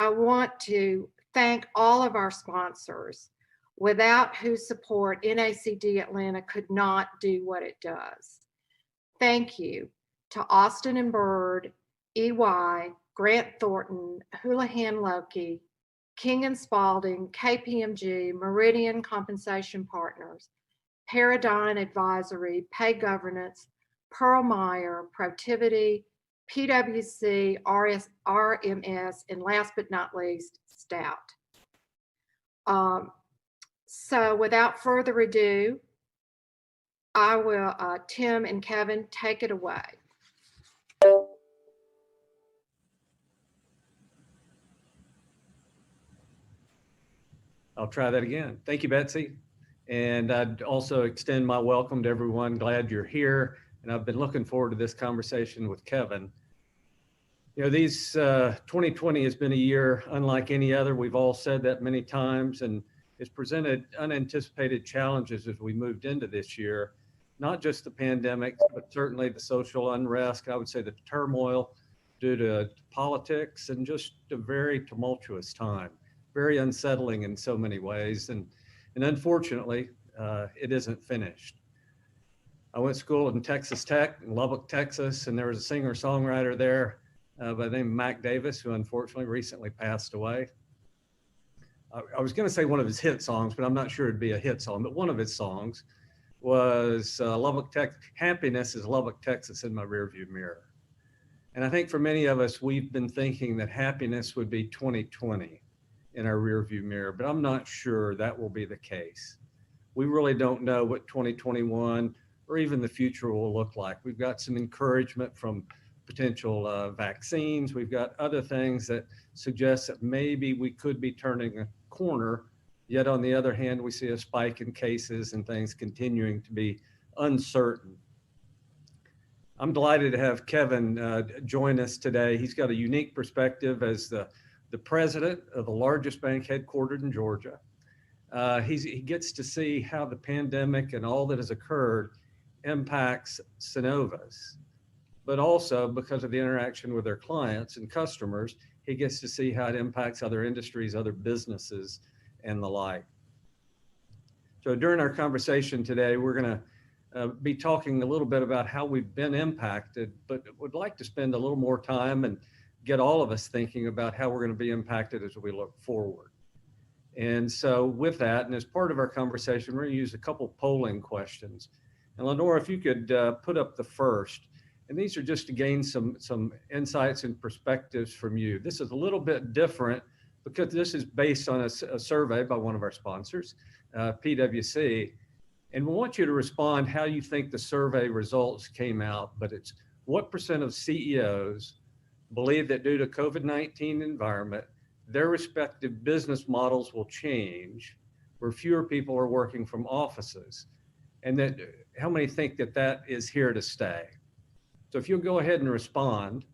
I want to thank all of our sponsors, without whose support NACD Atlanta could not do what it does. Thank you to Austin and Bird, EY, Grant Thornton, Houlihan Lokey, King and Spalding, KPMG, Meridian Compensation Partners, Paradigm Advisory, Pay Governance, Pearl Meyer, Protivity, PwC, RMS, and last but not least, Stout. So without further ado, I will, Tim and Kevin, take it away. I'll try that again. Thank you, Betsy. And I'd also extend my welcome to everyone. Glad you're here. And I've been looking forward to this conversation with Kevin. You know, 2020 has been a year unlike any other. We've all said that many times, and it's presented unanticipated challenges as we moved into this year. Not just the pandemic, but certainly the social unrest, I would say the turmoil due to politics, and just a very tumultuous time. Very unsettling in so many ways, and unfortunately, it isn't finished. I went to school in Texas Tech in Lubbock, Texas, and there was a singer-songwriter there by the name of Mac Davis, who unfortunately recently passed away. I was going to say one of his hit songs, but I'm not sure it'd be a hit song, but one of his songs was Lubbock, Texas. Happiness is Lubbock, Texas in my rearview mirror. And I think for many of us, we've been thinking that happiness would be 2020 in our rearview mirror, but I'm not sure that will be the case. We really don't know what 2021 or even the future will look like. We've got some encouragement from potential vaccines. We've got other things that suggest that maybe we could be turning a corner. Yet on the other hand, we see a spike in cases and things continuing to be uncertain. I'm delighted to have Kevin join us today. He's got a unique perspective as the president of the largest bank headquartered in Georgia. He gets to see how the pandemic and all that has occurred impacts Synovus, but also because of the interaction with their clients and customers, he gets to see how it impacts other industries, other businesses, and the like. So during our conversation today, we're going to be talking a little bit about how we've been impacted, but would like to spend a little more time and get all of us thinking about how we're going to be impacted as we look forward. And so with that, and as part of our conversation, we're going to use a couple polling questions. And Lenora, if you could put up the first, and these are just to gain some insights and perspectives from you. This is a little bit different because this is based on a survey by one of our sponsors, PwC. And we want you to respond how you think the survey results came out, but it's what % of CEOs believe that due to COVID-19 environment, their respective business models will change where fewer people are working from offices, and that how many think that that is here to stay. So if you'll go ahead and respond.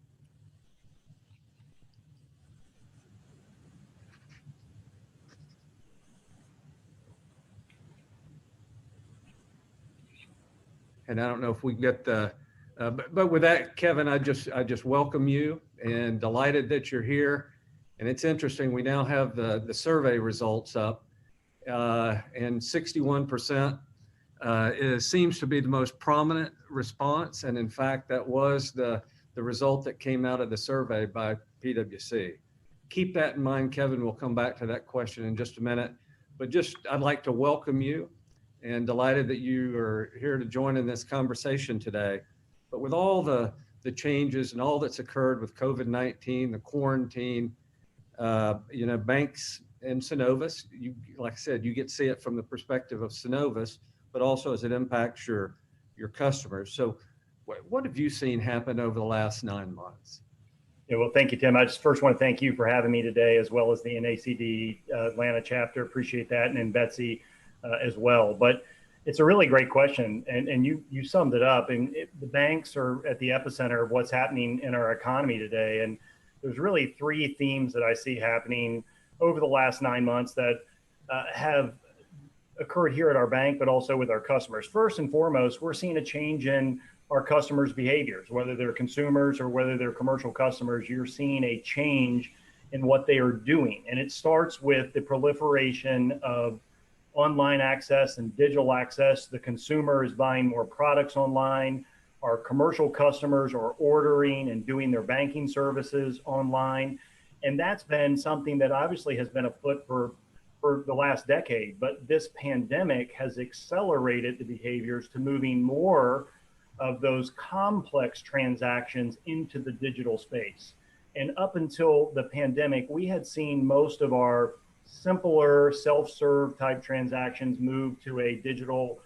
And I don't know if we get the, but with that, Kevin, I just welcome you and delighted that you're here. And it's interesting, we now have the survey results up, and 61% seems to be the most prominent response. And in fact, that was the result that came out of the survey by PwC. Keep that in mind, Kevin. We'll come back to that question in just a minute. But I'd like to welcome you and delighted that you are here to join in this conversation today. But with all the changes and all that's occurred with COVID-19, the quarantine, banks and Synovus, like I said, you get to see it from the perspective of Synovus, but also as it impacts your customers. So what have you seen happen over the last 9 months? Yeah, well, thank you, Tim. I just first want to thank you for having me today, as well as the NACD Atlanta chapter. Appreciate that. And then Betsy as well. But it's a really great question. And you summed it up. And the banks are at the epicenter of what's happening in our economy today. And there's really 3 themes that I see happening over the last 9 months that have occurred here at our bank, but also with our customers. First and foremost, we're seeing a change in our customers' behaviors, whether they're consumers or whether they're commercial customers. You're seeing a change in what they are doing. And it starts with the proliferation of online access and digital access. The consumer is buying more products online. Our commercial customers are ordering and doing their banking services online. And that's been something that obviously has been afoot for the last decade. But this pandemic has accelerated the behaviors to moving more of those complex transactions into the digital space. And up until the pandemic, we had seen most of our simpler self-serve type transactions move to a digital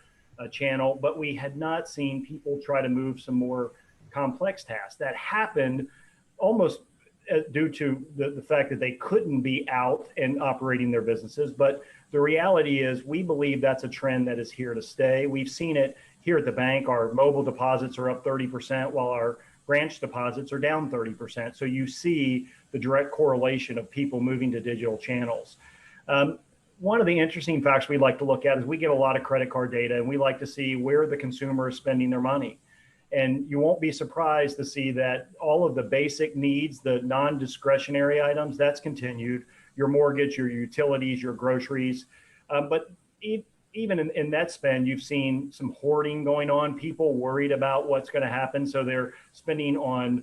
channel, but we had not seen people try to move some more complex tasks. That happened almost due to the fact that they couldn't be out and operating their businesses. But the reality is we believe that's a trend that is here to stay. We've seen it here at the bank. Our mobile deposits are up 30%, while our branch deposits are down 30%. So you see the direct correlation of people moving to digital channels. One of the interesting facts we like to look at is we get a lot of credit card data, and we like to see where the consumer is spending their money. And you won't be surprised to see that all of the basic needs, the non-discretionary items, that's continued. Your mortgage, your utilities, your groceries. But even in that spend, you've seen some hoarding going on, people worried about what's going to happen. So they're spending on,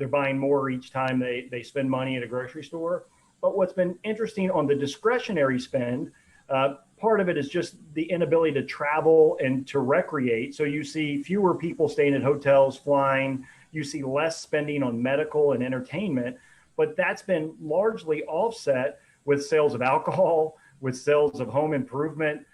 they're buying more each time they spend money at a grocery store. But what's been interesting on the discretionary spend, part of it is just the inability to travel and to recreate. So you see fewer people staying at hotels, flying, you see less spending on medical and entertainment, but that's been largely offset with sales of alcohol, with sales of home improvement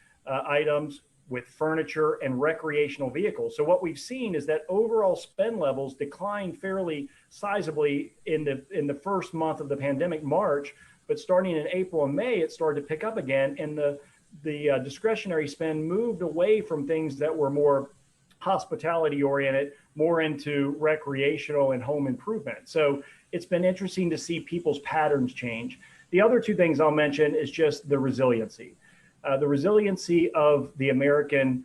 items, with furniture and recreational vehicles. So what we've seen is that overall spend levels declined fairly sizably in the first month of the pandemic, March, but starting in April and May, it started to pick up again. And the discretionary spend moved away from things that were more hospitality oriented, more into recreational and home improvement. So it's been interesting to see people's patterns change. The other two things I'll mention is just the resiliency. The resiliency of the American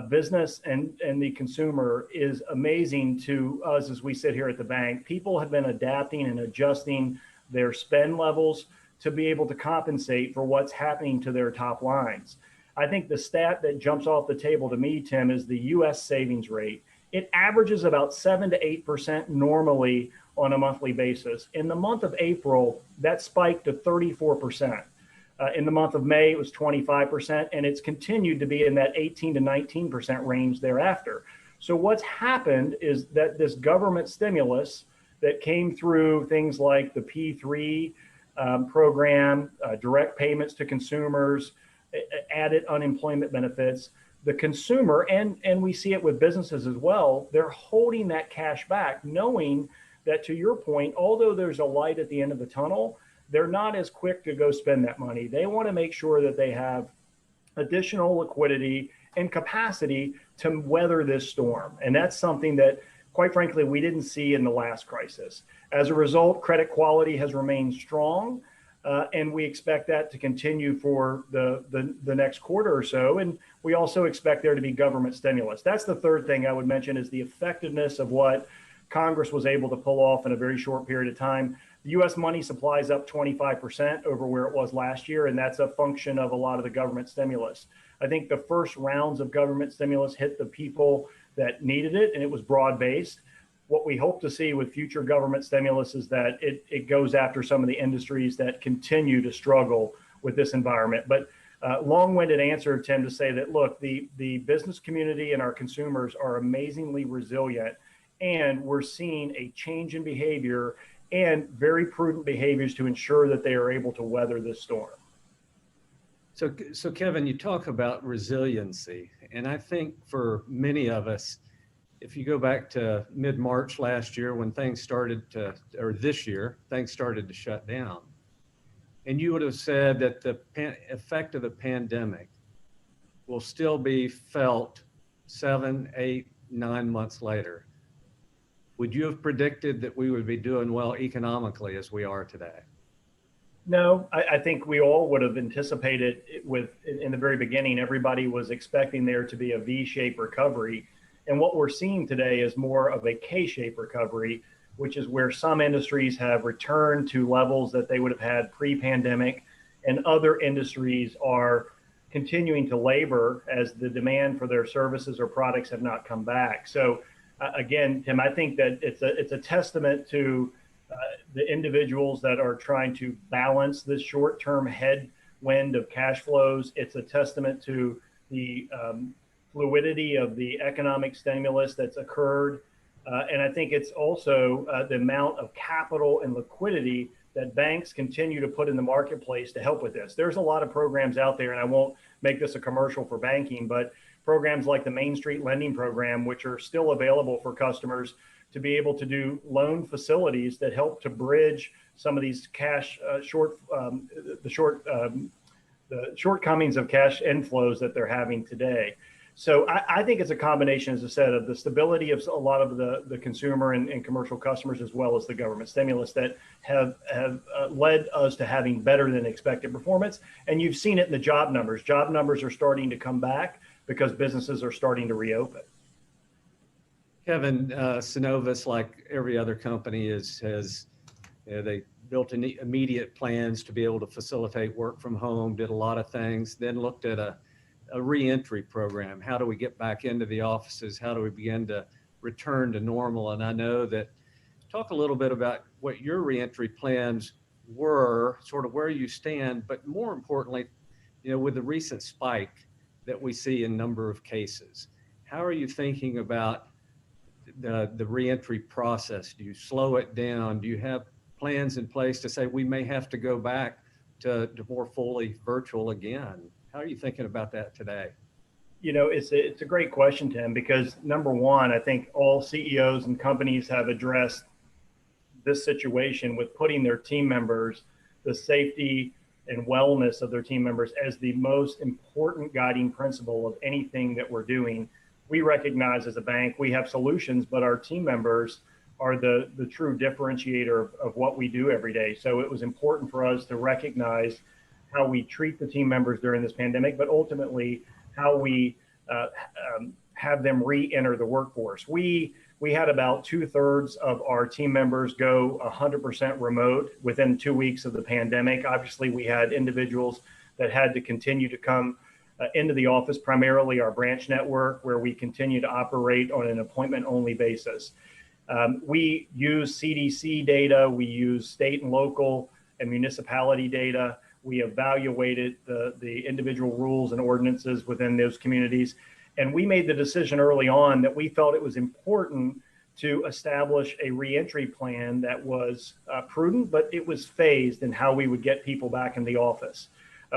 business and the consumer is amazing to us as we sit here at the bank. People have been adapting and adjusting their spend levels to be able to compensate for what's happening to their top lines. I think the stat that jumps off the table to me, Tim, is the U.S. savings rate. It averages about 7 to 8% normally on a monthly basis. In the month of April, that spiked to 34%. In the month of May, it was 25%, and it's continued to be in that 18 to 19% range thereafter. So what's happened is that this government stimulus that came through things like the P3 program, direct payments to consumers, added unemployment benefits, the consumer, and we see it with businesses as well, they're holding that cash back, knowing that, to your point, although there's a light at the end of the tunnel, they're not as quick to go spend that money. They want to make sure that they have additional liquidity and capacity to weather this storm. And that's something that, quite frankly, we didn't see in the last crisis. As a result, credit quality has remained strong, and we expect that to continue for the next quarter or so. And we also expect there to be government stimulus. That's the third thing I would mention, is the effectiveness of what Congress was able to pull off in a very short period of time. The U.S. money supply is up 25% over where it was last year, and that's a function of a lot of the government stimulus. I think the first rounds of government stimulus hit the people that needed it, and it was broad-based. What we hope to see with future government stimulus is that it goes after some of the industries that continue to struggle with this environment. But long-winded answer, Tim, to say that, look, the business community and our consumers are amazingly resilient, and we're seeing a change in behavior and very prudent behaviors to ensure that they are able to weather this storm. So Kevin, you talk about resiliency, and I think for many of us, if you go back to mid-March last year when things started to, or this year, things started to shut down, and you would have said that the effect of the pandemic will still be felt 7, 8, 9 months later. Would you have predicted that we would be doing well economically as we are today? No, I think we all would have anticipated in the very beginning, everybody was expecting there to be a V-shaped recovery. And what we're seeing today is more of a K-shaped recovery which is where some industries have returned to levels that they would have had pre-pandemic, and other industries are continuing to labor as the demand for their services or products have not come back. So again, Tim, I think that it's a testament to the individuals that are trying to balance this short-term headwind of cash flows. It's a testament to the fluidity of the economic stimulus that's occurred. And I think it's also the amount of capital and liquidity that banks continue to put in the marketplace to help with this. There's a lot of programs out there, and I won't make this a commercial for banking, but programs like the Main Street Lending Program, which are still available for customers to be able to do loan facilities that help to bridge some of these cash the shortcomings of cash inflows that they're having today. So I think it's a combination, as I said, of the stability of a lot of the consumer and commercial customers, as well as the government stimulus that have led us to having better than expected performance. And you've seen it in the job numbers. Job numbers are starting to come back because businesses are starting to reopen. Kevin, Synovus, like every other company, they built immediate plans to be able to facilitate work from home, did a lot of things, then looked at a reentry program. How do we get back into the offices? How do we begin to return to normal? And I know that, talk a little bit about what your reentry plans were, sort of where you stand, but more importantly, with the recent spike that we see in number of cases, how are you thinking about the reentry process? Do you slow it down? Do you have plans in place to say we may have to go back to more fully virtual again? How are you thinking about that today? It's a great question, Tim, because number one, I think all CEOs and companies have addressed this situation with putting their team members, the safety and wellness of their team members, as the most important guiding principle of anything that we're doing. We recognize as a bank, we have solutions, but our team members are the true differentiator of what we do every day. So it was important for us to recognize how we treat the team members during this pandemic, but ultimately how we have them re-enter the workforce. We had about 2/3 of our team members go 100% remote within 2 weeks of the pandemic. Obviously, we had individuals that had to continue to come into the office, primarily our branch network, where we continue to operate on an appointment-only basis. We use CDC data, we use state and local and municipality data. We evaluated the individual rules and ordinances within those communities. And we made the decision early on that we felt it was important to establish a reentry plan that was prudent, but it was phased in how we would get people back in the office.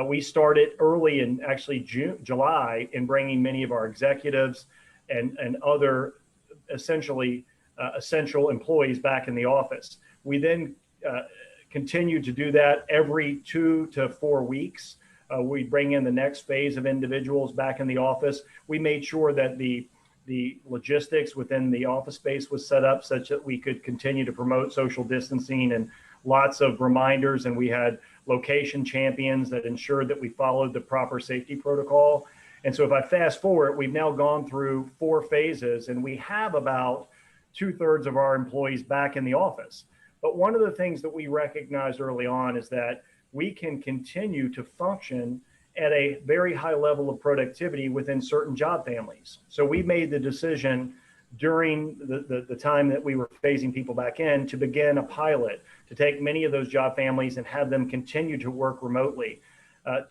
We started early in actually July in bringing many of our executives and other essentially essential employees back in the office. We then continue to do that every 2 to 4 weeks. We bring in the next phase of individuals back in the office. We made sure that the logistics within the office space was set up such that we could continue to promote social distancing and lots of reminders. And we had location champions that ensured that we followed the proper safety protocol. And so if I fast forward, we've now gone through 4 phases and we have about 2/3 of our employees back in the office. But one of the things that we recognized early on is that we can continue to function at a very high level of productivity within certain job families. So we made the decision during the time that we were phasing people back in to begin a pilot, to take many of those job families and have them continue to work remotely,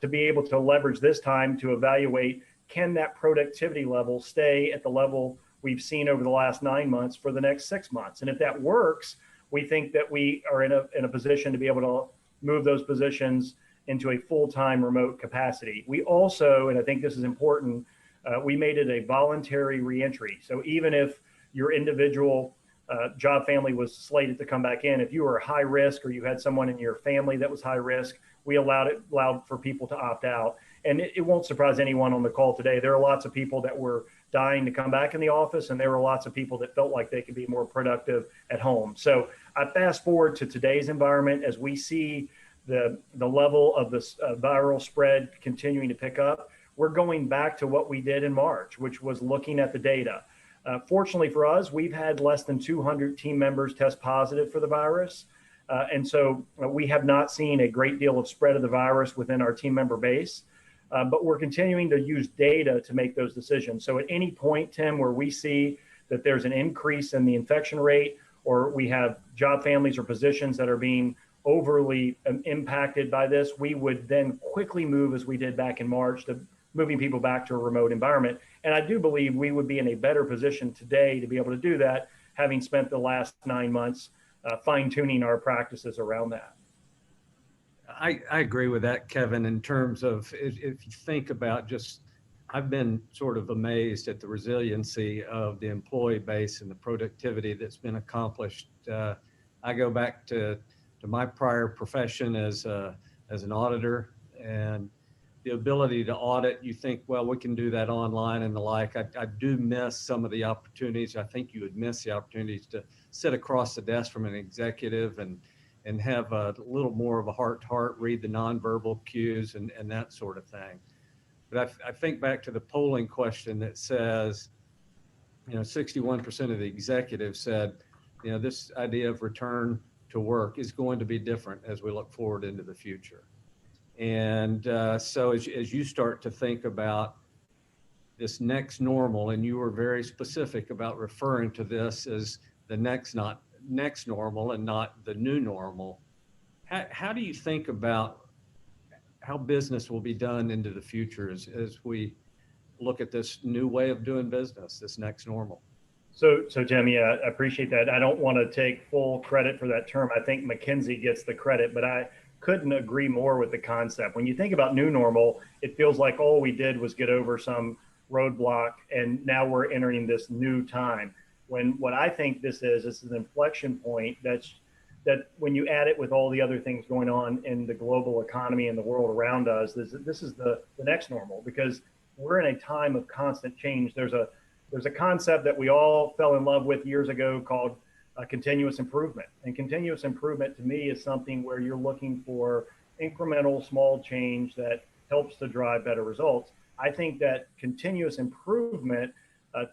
to be able to leverage this time to evaluate, can that productivity level stay at the level we've seen over the last 9 months for the next 6 months? And if that works, we think that we are in a position to be able to move those positions into a full-time remote capacity. We also, and I think this is important, we made it a voluntary reentry. So even if your individual job family was slated to come back in, if you were high risk or you had someone in your family that was high risk, we allowed for people to opt out. And it won't surprise anyone on the call today. There are lots of people that were dying to come back in the office, and there were lots of people that felt like they could be more productive at home. So I fast forward to today's environment as we see the level of this viral spread continuing to pick up. We're going back to what we did in March, which was looking at the data. Fortunately for us, we've had less than 200 team members test positive for the virus. And so we have not seen a great deal of spread of the virus within our team member base. But we're continuing to use data to make those decisions. So at any point, Tim, where we see that there's an increase in the infection rate, or we have job families or positions that are being overly impacted by this, we would then quickly move, as we did back in March, to moving people back to a remote environment. And I do believe we would be in a better position today to be able to do that, having spent the last 9 months fine-tuning our practices around that. I agree with that, Kevin, in terms of if you think about just, I've been sort of amazed at the resiliency of the employee base and the productivity that's been accomplished. I go back to my prior profession as an auditor, and the ability to audit, you think, well, we can do that online and the like. I do miss some of the opportunities. I think you would miss the opportunities to sit across the desk from an executive and have a little more of a heart-to-heart, read the nonverbal cues and that sort of thing. But I think back to the polling question that says, 61% of the executives said, this idea of return to work is going to be different as we look forward into the future. And so as you start to think about this next normal, and you were very specific about referring to this as the next normal and not the new normal, how do you think about how business will be done into the future as we look at this new way of doing business, this next normal? So Tim, yeah, I appreciate that. I don't want to take full credit for that term. I think McKinsey gets the credit, but I couldn't agree more with the concept. When you think about new normal, it feels like all we did was get over some roadblock, and now we're entering this new time. When what I think this is an inflection point that when you add it with all the other things going on in the global economy and the world around us, this is the next normal, because we're in a time of constant change. There's a concept that we all fell in love with years ago called continuous improvement. And continuous improvement to me is something where you're looking for incremental small change that helps to drive better results. I think that continuous improvement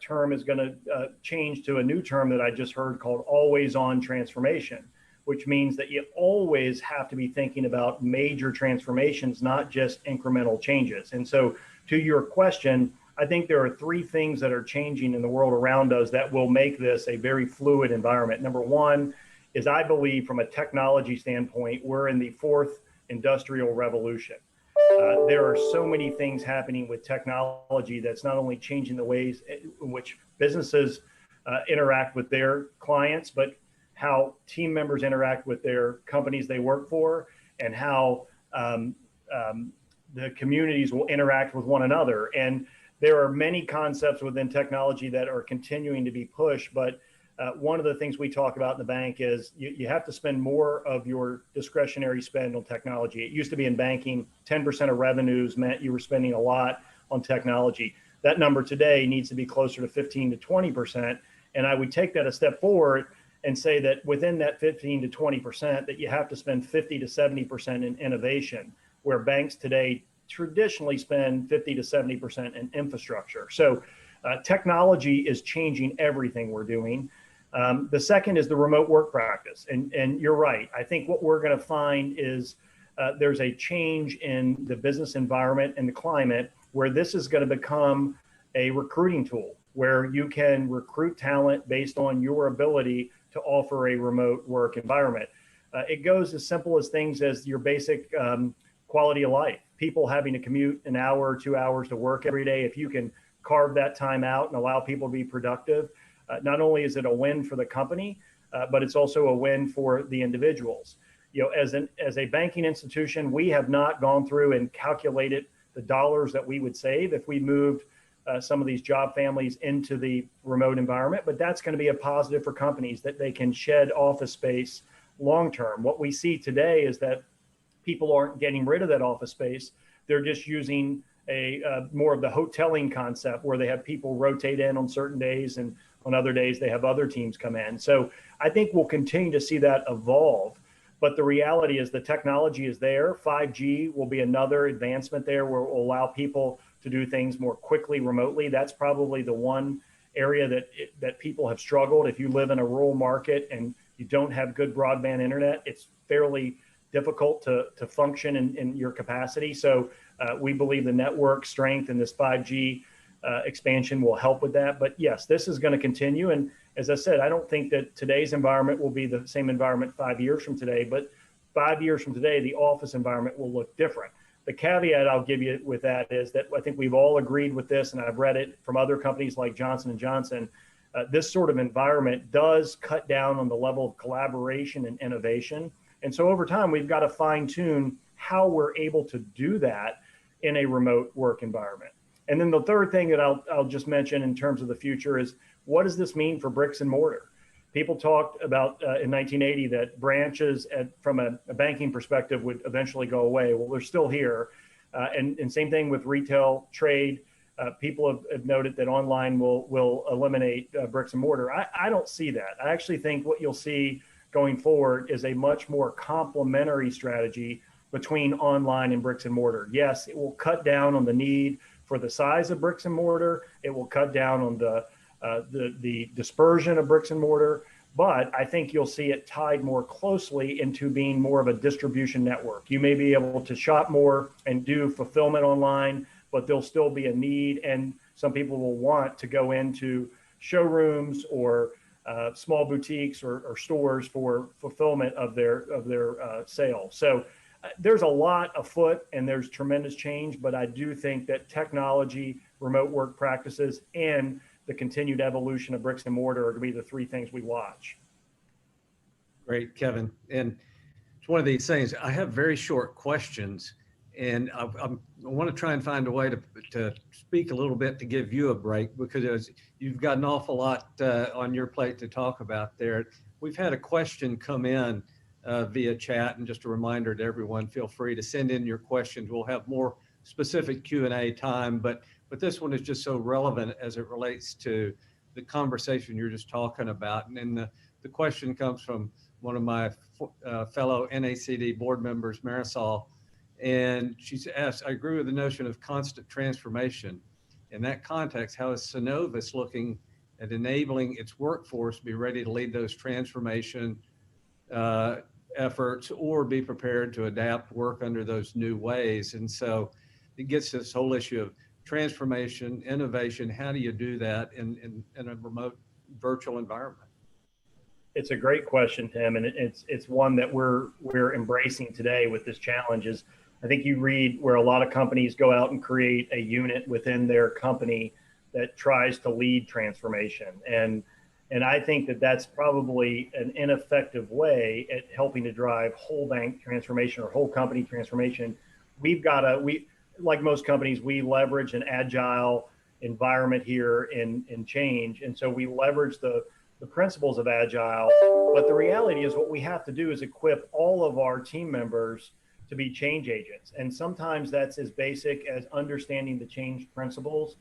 term is going to change to a new term that I just heard called always on transformation, which means that you always have to be thinking about major transformations, not just incremental changes. And so to your question, I think there are three things that are changing in the world around us that will make this a very fluid environment. Number one is, I believe from a technology standpoint, we're in the fourth industrial revolution. There are so many things happening with technology that's not only changing the ways in which businesses interact with their clients, but how team members interact with their companies they work for, and how the communities will interact with one another. And there are many concepts within technology that are continuing to be pushed, but one of the things we talk about in the bank is you have to spend more of your discretionary spend on technology. It used to be in banking, 10% of revenues meant you were spending a lot on technology. That number today needs to be closer to 15 to 20%. And I would take that a step forward and say that within that 15 to 20%, that you have to spend 50 to 70% in innovation, where banks today traditionally spend 50 to 70% in infrastructure. So technology is changing everything we're doing. The second is the remote work practice. And you're right. I think what we're going to find is there's a change in the business environment and the climate where this is going to become a recruiting tool, where you can recruit talent based on your ability to offer a remote work environment. It goes as simple as things as your basic quality of life. People having to commute an hour or 2 hours to work every day, if you can carve that time out and allow people to be productive, not only is it a win for the company, but it's also a win for the individuals. As a banking institution, we have not gone through and calculated the dollars that we would save if we moved some of these job families into the remote environment, but that's going to be a positive for companies, that they can shed office space long term. What we see today is that people aren't getting rid of that office space. They're just using more of the hoteling concept, where they have people rotate in on certain days, and on other days they have other teams come in. So I think we'll continue to see that evolve. But the reality is the technology is there. 5G will be another advancement there, where it will allow people to do things more quickly remotely. That's probably the one area that people have struggled. If you live in a rural market and you don't have good broadband internet, it's fairly difficult to function in your capacity. So we believe the network strength and this 5G expansion will help with that. But yes, this is going to continue. And as I said, I don't think that today's environment will be the same environment 5 years from today, but 5 years from today, the office environment will look different. The caveat I'll give you with that is that I think we've all agreed with this, and I've read it from other companies like Johnson & Johnson. This sort of environment does cut down on the level of collaboration and innovation. And so over time, we've got to fine tune how we're able to do that in a remote work environment. And then the third thing that I'll just mention in terms of the future is, what does this mean for bricks and mortar? People talked about in 1980 that branches from a banking perspective would eventually go away. Well, they're still here. And same thing with retail trade. People have noted that online will eliminate bricks and mortar. I don't see that. I actually think what you'll see going forward is a much more complementary strategy between online and bricks and mortar. Yes, it will cut down on the need for the size of bricks and mortar. It will cut down on the dispersion of bricks and mortar, but I think you'll see it tied more closely into being more of a distribution network. You may be able to shop more and do fulfillment online, but there'll still be a need, and some people will want to go into showrooms or small boutiques or stores for fulfillment of their sales. So there's a lot afoot and there's tremendous change, but I do think that technology, remote work practices, and the continued evolution of bricks and mortar are going to be the three things we watch. Great, Kevin. And it's one of these things, I have very short questions, and I want to try and find a way to speak a little bit to give you a break, because you've got an awful lot on your plate to talk about there. We've had a question come in via chat, and just a reminder to everyone, feel free to send in your questions. We'll have more specific Q&A time, but this one is just so relevant as it relates to the conversation you're just talking about. And then the question comes from one of my fellow NACD board members, Marisol, and she's asked, I agree with the notion of constant transformation. In that context, how is Synovus looking at enabling its workforce to be ready to lead those transformation efforts, or be prepared to adapt work under those new ways? And so it gets to this whole issue of transformation, innovation. How do you do that in a remote virtual environment? It's a great question, Tim, and it's one that we're embracing today with this challenge. Is I think you read where a lot of companies go out and create a unit within their company that tries to lead transformation, and I think that that's probably an ineffective way at helping to drive whole bank transformation or whole company transformation. Like most companies, we leverage an agile environment here in change. And so we leverage the principles of agile. But the reality is what we have to do is equip all of our team members to be change agents. And sometimes that's as basic as understanding the change principles,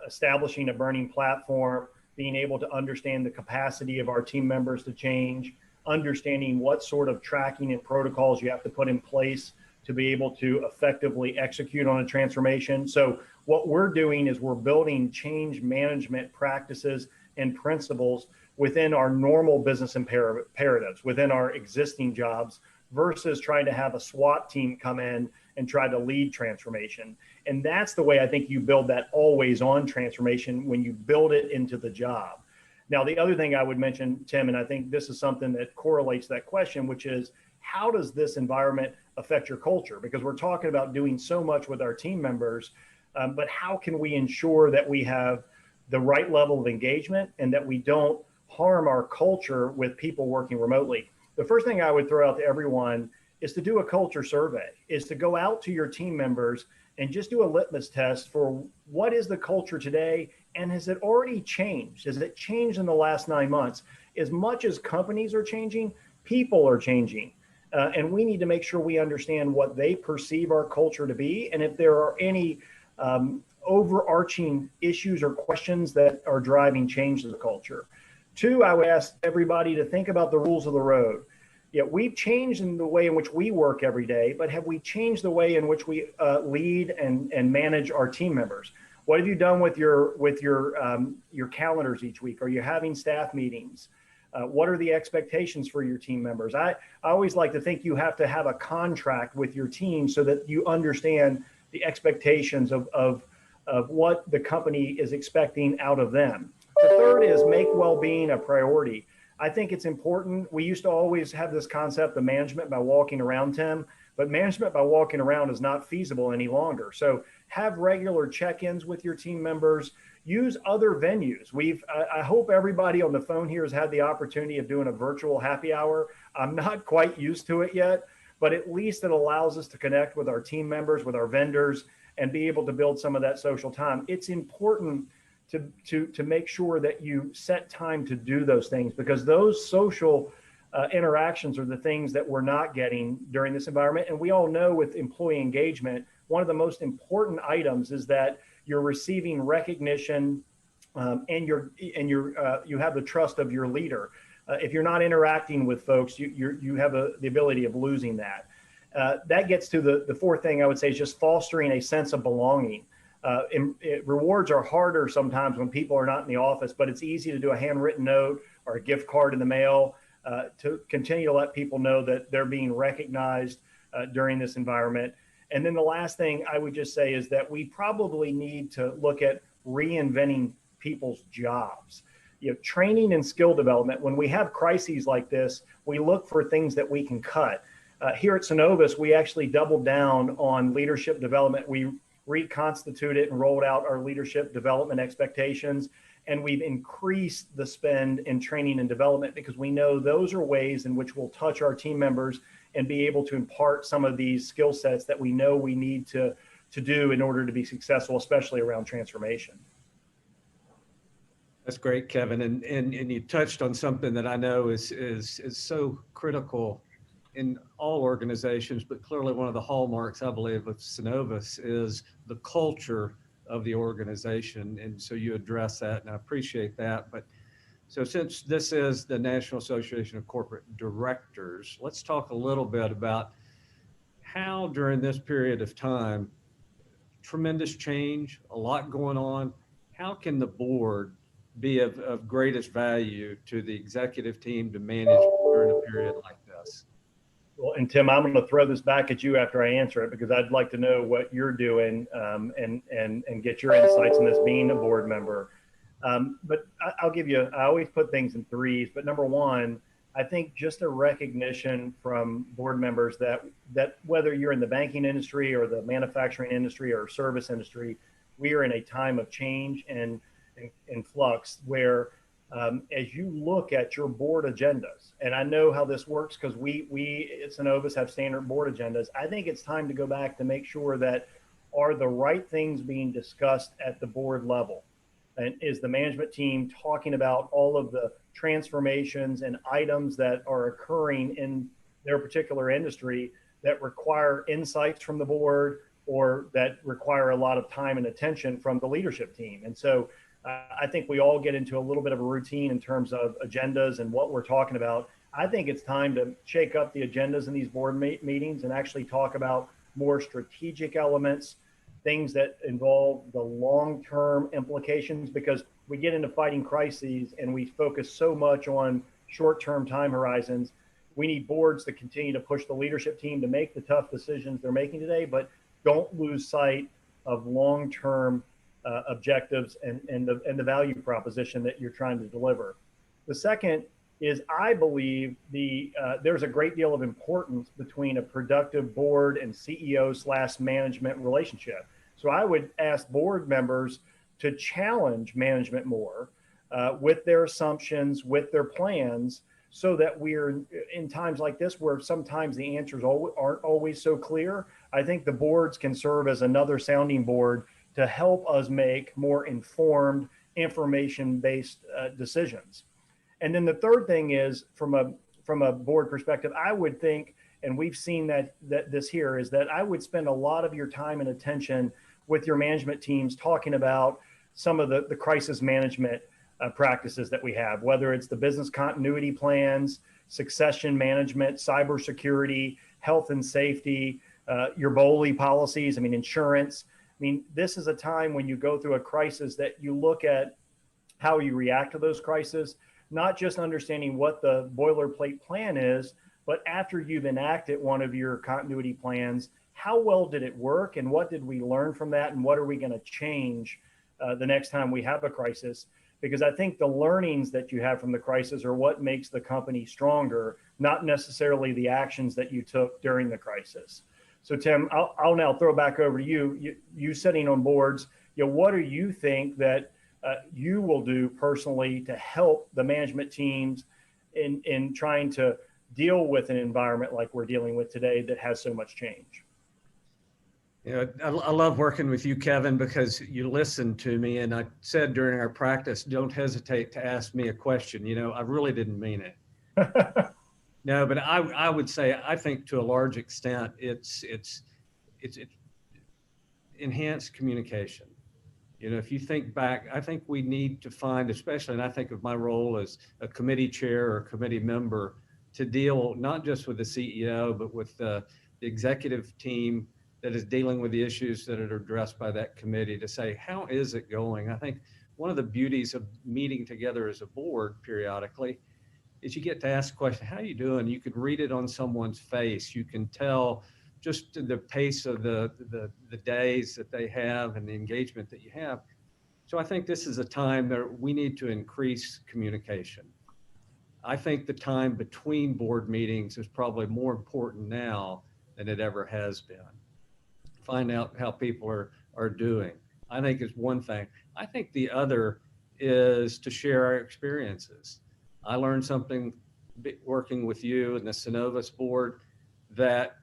establishing a burning platform, being able to understand the capacity of our team members to change, understanding what sort of tracking and protocols you have to put in place to be able to effectively execute on a transformation. So what we're doing is we're building change management practices and principles within our normal business imperatives, within our existing jobs, versus trying to have a SWAT team come in and try to lead transformation. And that's the way I think you build that always on transformation, when you build it into the job. Now, the other thing I would mention, Tim, and I think this is something that correlates that question, which is, how does this environment affect your culture? Because we're talking about doing so much with our team members, but how can we ensure that we have the right level of engagement and that we don't harm our culture with people working remotely? The first thing I would throw out to everyone is to do a culture survey, is to go out to your team members and just do a litmus test for what is the culture today, and has it already changed? Has it changed in the last 9 months? As much as companies are changing, people are changing. And we need to make sure we understand what they perceive our culture to be, and if there are any overarching issues or questions that are driving change to the culture. 2, I would ask everybody to think about the rules of the road. Yeah, we've changed in the way in which we work every day, but have we changed the way in which we lead and manage our team members? What have you done with your calendars each week? Are you having staff meetings? What are the expectations for your team members? I always like to think you have to have a contract with your team so that you understand the expectations of what the company is expecting out of them. The third is make well-being a priority. I think it's important. We used to always have this concept of management by walking around, Tim, but management by walking around is not feasible any longer. So have regular check-ins with your team members. Use other venues. I hope everybody on the phone here has had the opportunity of doing a virtual happy hour. I'm not quite used to it yet, but at least it allows us to connect with our team members, with our vendors, and be able to build some of that social time. It's important to make sure that you set time to do those things, because those social interactions are the things that we're not getting during this environment. And we all know with employee engagement, one of the most important items is that you're receiving recognition and you have the trust of your leader. If you're not interacting with folks, you have the ability of losing that. That gets to the fourth thing I would say is just fostering a sense of belonging. Rewards are harder sometimes when people are not in the office, but it's easy to do a handwritten note or a gift card in the mail to continue to let people know that they're being recognized during this environment. And then the last thing I would just say is that we probably need to look at reinventing people's jobs. Training and skill development. When we have crises like this, we look for things that we can cut. Here at Synovus, we actually doubled down on leadership development. We reconstituted and rolled out our leadership development expectations, and we've increased the spend in training and development because we know those are ways in which we'll touch our team members and be able to impart some of these skill sets that we know we need to do in order to be successful, especially around transformation. That's great, Kevin. And you touched on something that I know is so critical in all organizations, but clearly one of the hallmarks, I believe, of Synovus is the culture of the organization. And so you address that, and I appreciate that. But so since this is the National Association of Corporate Directors, let's talk a little bit about how during this period of time, tremendous change, a lot going on, how can the board be of greatest value to the executive team to manage during a period like this? Well, and Tim, I'm going to throw this back at you after I answer it, because I'd like to know what you're doing and get your insights on this being a board member. But I'll give you, I always put things in threes, but number one, I think just a recognition from board members that whether you're in the banking industry or the manufacturing industry or service industry, we are in a time of change and in flux where as you look at your board agendas, and I know how this works because we at Synovus have standard board agendas. I think it's time to go back to make sure that are the right things being discussed at the board level. And is the management team talking about all of the transformations and items that are occurring in their particular industry that require insights from the board or that require a lot of time and attention from the leadership team? And so I think we all get into a little bit of a routine in terms of agendas and what we're talking about. I think it's time to shake up the agendas in these board meetings and actually talk about more strategic elements, things that involve the long-term implications, because we get into fighting crises and we focus so much on short-term time horizons. We need boards to continue to push the leadership team to make the tough decisions they're making today, but don't lose sight of long-term objectives and the value proposition that you're trying to deliver. The second is I believe there's a great deal of importance between a productive board and CEO/management relationship. So I would ask board members to challenge management more with their assumptions, with their plans, so that we're in times like this where sometimes the answers aren't always so clear. I think the boards can serve as another sounding board to help us make more informed, information-based decisions. And then the third thing is from a board perspective, I would think, and we've seen that this here, is that I would spend a lot of your time and attention with your management teams talking about some of the crisis management practices that we have, whether it's the business continuity plans, succession management, cybersecurity, health and safety, your BOLI policies, insurance. mean, this is a time when you go through a crisis that you look at how you react to those crises, not just understanding what the boilerplate plan is, but after you've enacted one of your continuity plans, how well did it work and what did we learn from that and what are we going to change the next time we have a crisis? Because I think the learnings that you have from the crisis are what makes the company stronger, not necessarily the actions that you took during the crisis. So Tim, I'll now throw it back over to you. You sitting on boards, what do you think that you will do personally to help the management teams in trying to deal with an environment like we're dealing with today that has so much change? I love working with you, Kevin, because you listened to me. And I said during our practice, don't hesitate to ask me a question. I really didn't mean it. No, but I would say, I think to a large extent, it's enhanced communication. If you think back, I think we need to find, especially, and I think of my role as a committee chair or a committee member, to deal not just with the CEO, but with the executive team that is dealing with the issues that are addressed by that committee, to say, how is it going? I think one of the beauties of meeting together as a board periodically is you get to ask questions. How are you doing? You can read it on someone's face. You can tell just the pace of the days that they have and the engagement that you have. So I think this is a time that we need to increase communication. I think the time between board meetings is probably more important now than it ever has been. Find out how people are doing, I think, is one thing. I think the other is to share our experiences. I learned something working with you and the Synovus board that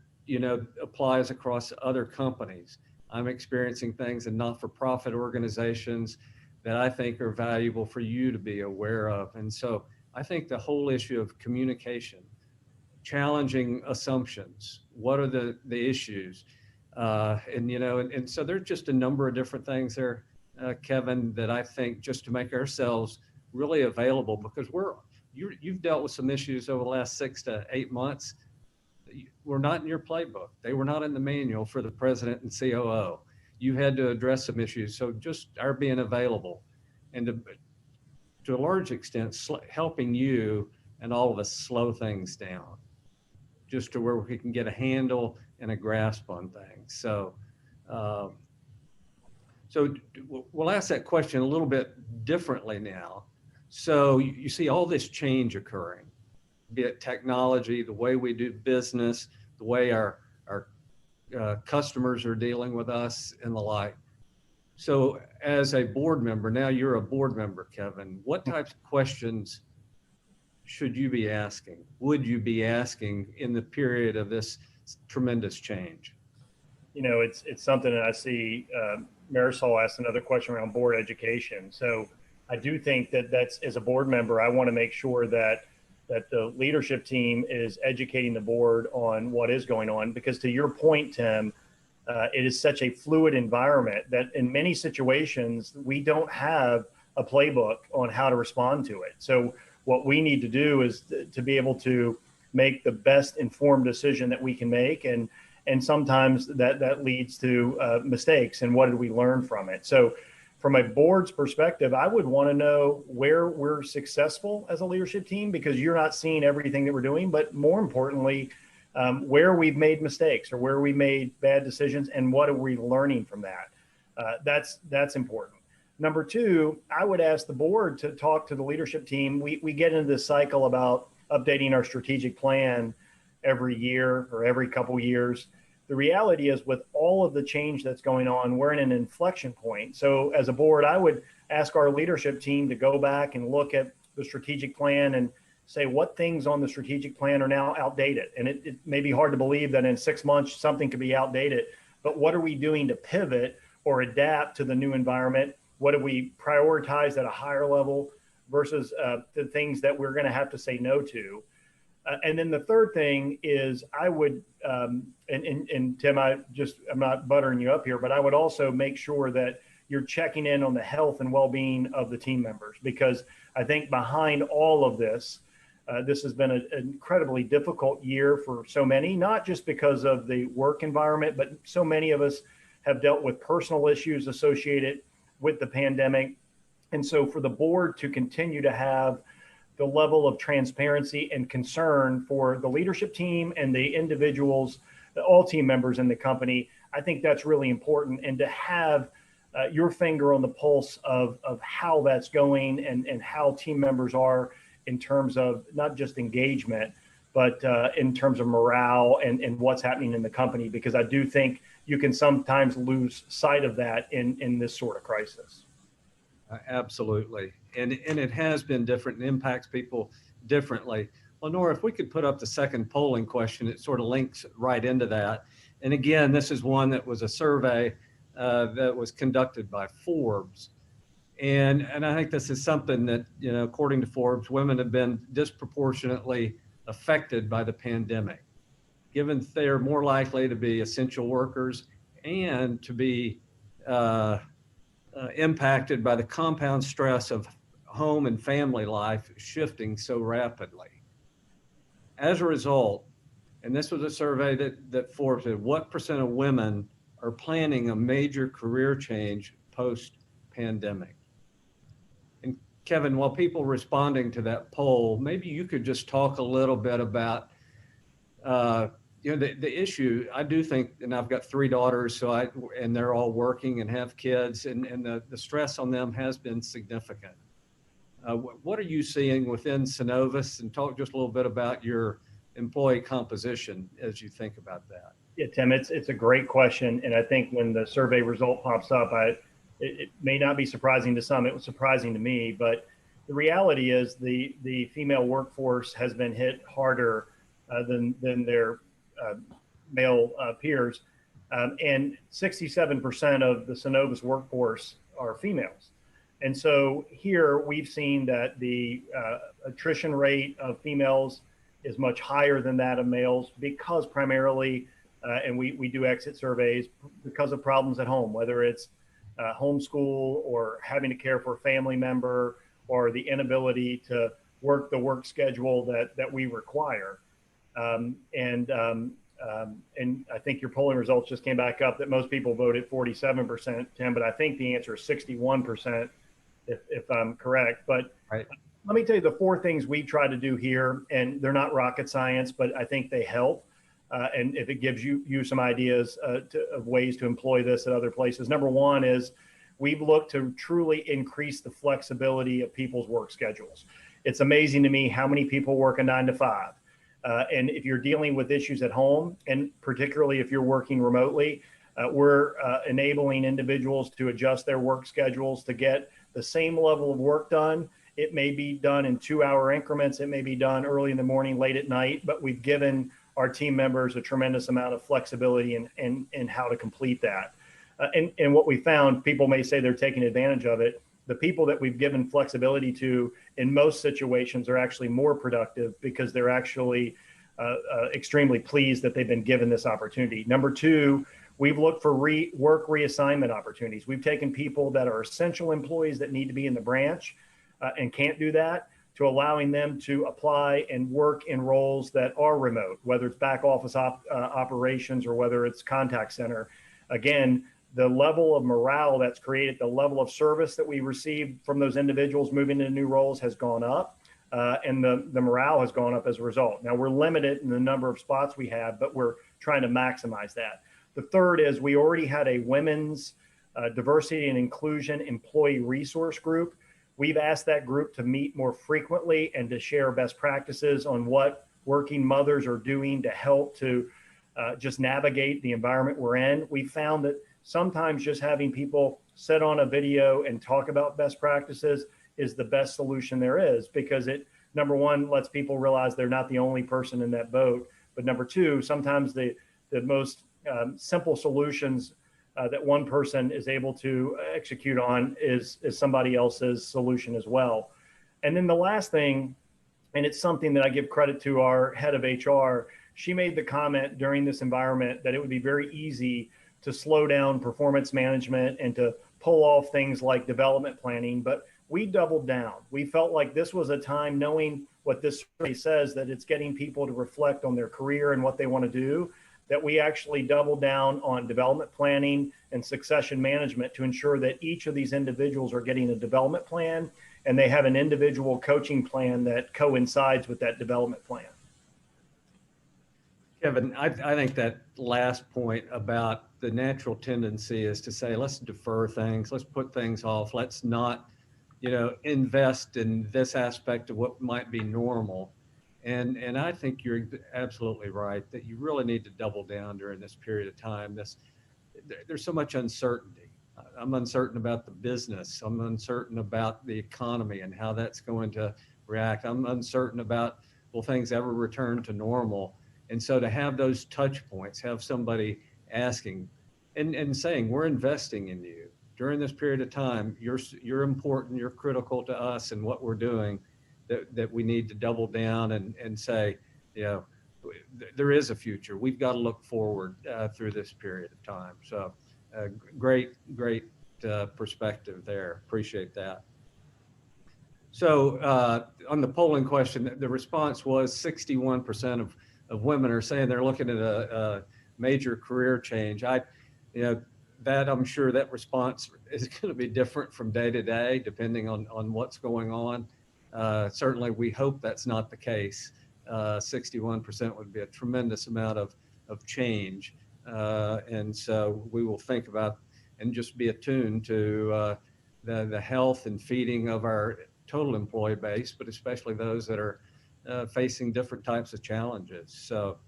applies across other companies. I'm experiencing things in not-for-profit organizations that I think are valuable for you to be aware of. And so I think the whole issue of communication, challenging assumptions, what are the issues? And so there's just a number of different things there, Kevin, that I think just to make ourselves really available, because you've dealt with some issues over the last 6 to 8 months. Were not in your playbook. They were not in the manual for the president and COO. You had to address some issues. So just our being available and to a large extent, helping you and all of us slow things down, just to where we can get a handle and a grasp on things. So we'll ask that question a little bit differently now. So you see all this change occurring, be it technology, the way we do business, the way our customers are dealing with us and the like. So as a board member, now you're a board member, Kevin, what types of questions should you be asking? Would you be asking in the period of this tremendous change? It's something that I see. Marisol asked another question around board education. So I do think that's, as a board member, I want to make sure that the leadership team is educating the board on what is going on, because to your point, Tim, it is such a fluid environment that in many situations, we don't have a playbook on how to respond to it. So what we need to do is to be able to make the best informed decision that we can make. And sometimes that leads to mistakes. And what did we learn from it? So from a board's perspective, I would want to know where we're successful as a leadership team, because you're not seeing everything that we're doing, but more importantly, where we've made mistakes or where we made bad decisions and what are we learning from that. That's important. Number two, I would ask the board to talk to the leadership team. We get into this cycle about updating our strategic plan every year or every couple years. The reality is, with all of the change that's going on, we're in an inflection point. So as a board, I would ask our leadership team to go back and look at the strategic plan and say what things on the strategic plan are now outdated. And it may be hard to believe that in 6 months, something could be outdated, but what are we doing to pivot or adapt to the new environment? What do we prioritize at a higher level versus the things that we're going to have to say no to? And then the third thing is I would, and Tim, I'm not buttering you up here, but I would also make sure that you're checking in on the health and well-being of the team members, because I think behind all of this, this has been an incredibly difficult year for so many, not just because of the work environment, but so many of us have dealt with personal issues associated with the pandemic. And so for the board to continue to have the level of transparency and concern for the leadership team and the individuals, all team members in the company, I think that's really important. And to have your finger on the pulse of how that's going and how team members are in terms of not just engagement, but in terms of morale and what's happening in the company, because I do think you can sometimes lose sight of that in this sort of crisis. Absolutely. And it has been different and impacts people differently. Lenore, if we could put up the second polling question, it sort of links right into that. And again, this is one that was a survey that was conducted by Forbes. And I think this is something that, according to Forbes, women have been disproportionately affected by the pandemic, given they are more likely to be essential workers and to be impacted by the compound stress of home and family life shifting so rapidly. As a result, and this was a survey that Forbes did, what percent of women are planning a major career change post-pandemic? And Kevin, while people responding to that poll, maybe you could just talk a little bit about the issue. I do think, and I've got 3 daughters, and they're all working and have kids, and the stress on them has been significant. What are you seeing within Synovus? And talk just a little bit about your employee composition as you think about that. Yeah, Tim, it's a great question. And I think when the survey result pops up, it may not be surprising to some. It was surprising to me. But the reality is the female workforce has been hit harder than their male peers. And 67% of the Synovus workforce are females. And so here we've seen that the attrition rate of females is much higher than that of males because primarily, and we do exit surveys, because of problems at home, whether it's homeschool or having to care for a family member or the inability to work the work schedule that we require. And I think your polling results just came back up that most people voted 47%, Tim, but I think the answer is 61%, if I'm correct. But right. Let me tell you the 4 things we try to do here, and they're not rocket science, but I think they help. And if it gives you some ideas of ways to employ this at other places. Number 1 is we've looked to truly increase the flexibility of people's work schedules. It's amazing to me how many people work a 9 to 5. And if you're dealing with issues at home, and particularly if you're working remotely, we're enabling individuals to adjust their work schedules to get the same level of work done. It may be done in 2-hour increments. It may be done early in the morning, late at night, but we've given our team members a tremendous amount of flexibility in how to complete that. And what we found, people may say they're taking advantage of it. The people that we've given flexibility to in most situations are actually more productive because they're actually extremely pleased that they've been given this opportunity. Number 2, we've looked for work reassignment opportunities. We've taken people that are essential employees that need to be in the branch and can't do that, to allowing them to apply and work in roles that are remote, whether it's back office operations or whether it's contact center. Again, the level of morale that's created, the level of service that we receive from those individuals moving into new roles has gone up, and the morale has gone up as a result. Now, we're limited in the number of spots we have, but we're trying to maximize that. The third is we already had a women's diversity and inclusion employee resource group. We've asked that group to meet more frequently and to share best practices on what working mothers are doing to help to just navigate the environment we're in. We found that sometimes just having people sit on a video and talk about best practices is the best solution there is, because it, number 1, lets people realize they're not the only person in that boat. But number 2, sometimes the most simple solutions that one person is able to execute on is somebody else's solution as well. And then the last thing, and it's something that I give credit to our head of HR, she made the comment during this environment that it would be very easy to slow down performance management and to pull off things like development planning, but we doubled down. We felt like this was a time, knowing what this survey says, that it's getting people to reflect on their career and what they want to do, that we actually double down on development planning and succession management to ensure that each of these individuals are getting a development plan and they have an individual coaching plan that coincides with that development plan. Kevin, I think that last point about the natural tendency is to say, let's defer things, let's put things off, let's not, invest in this aspect of what might be normal. And I think you're absolutely right that you really need to double down during this period of time. There's so much uncertainty. I'm uncertain about the business. I'm uncertain about the economy and how that's going to react. I'm uncertain about, will things ever return to normal? And so to have those touch points, have somebody asking and saying, we're investing in you during this period of time. You're important, you're critical to us and what we're doing, that we need to double down and say, there is a future. We've got to look forward through this period of time. So great perspective there. Appreciate that. So on the polling question, the response was 61% of women are saying they're looking at a major career change. I'm sure that response is going to be different from day to day, depending on what's going on. Certainly, we hope that's not the case. 61% would be a tremendous amount of change. And so we will think about and just be attuned to the health and feeding of our total employee base, but especially those that are facing different types of challenges. So,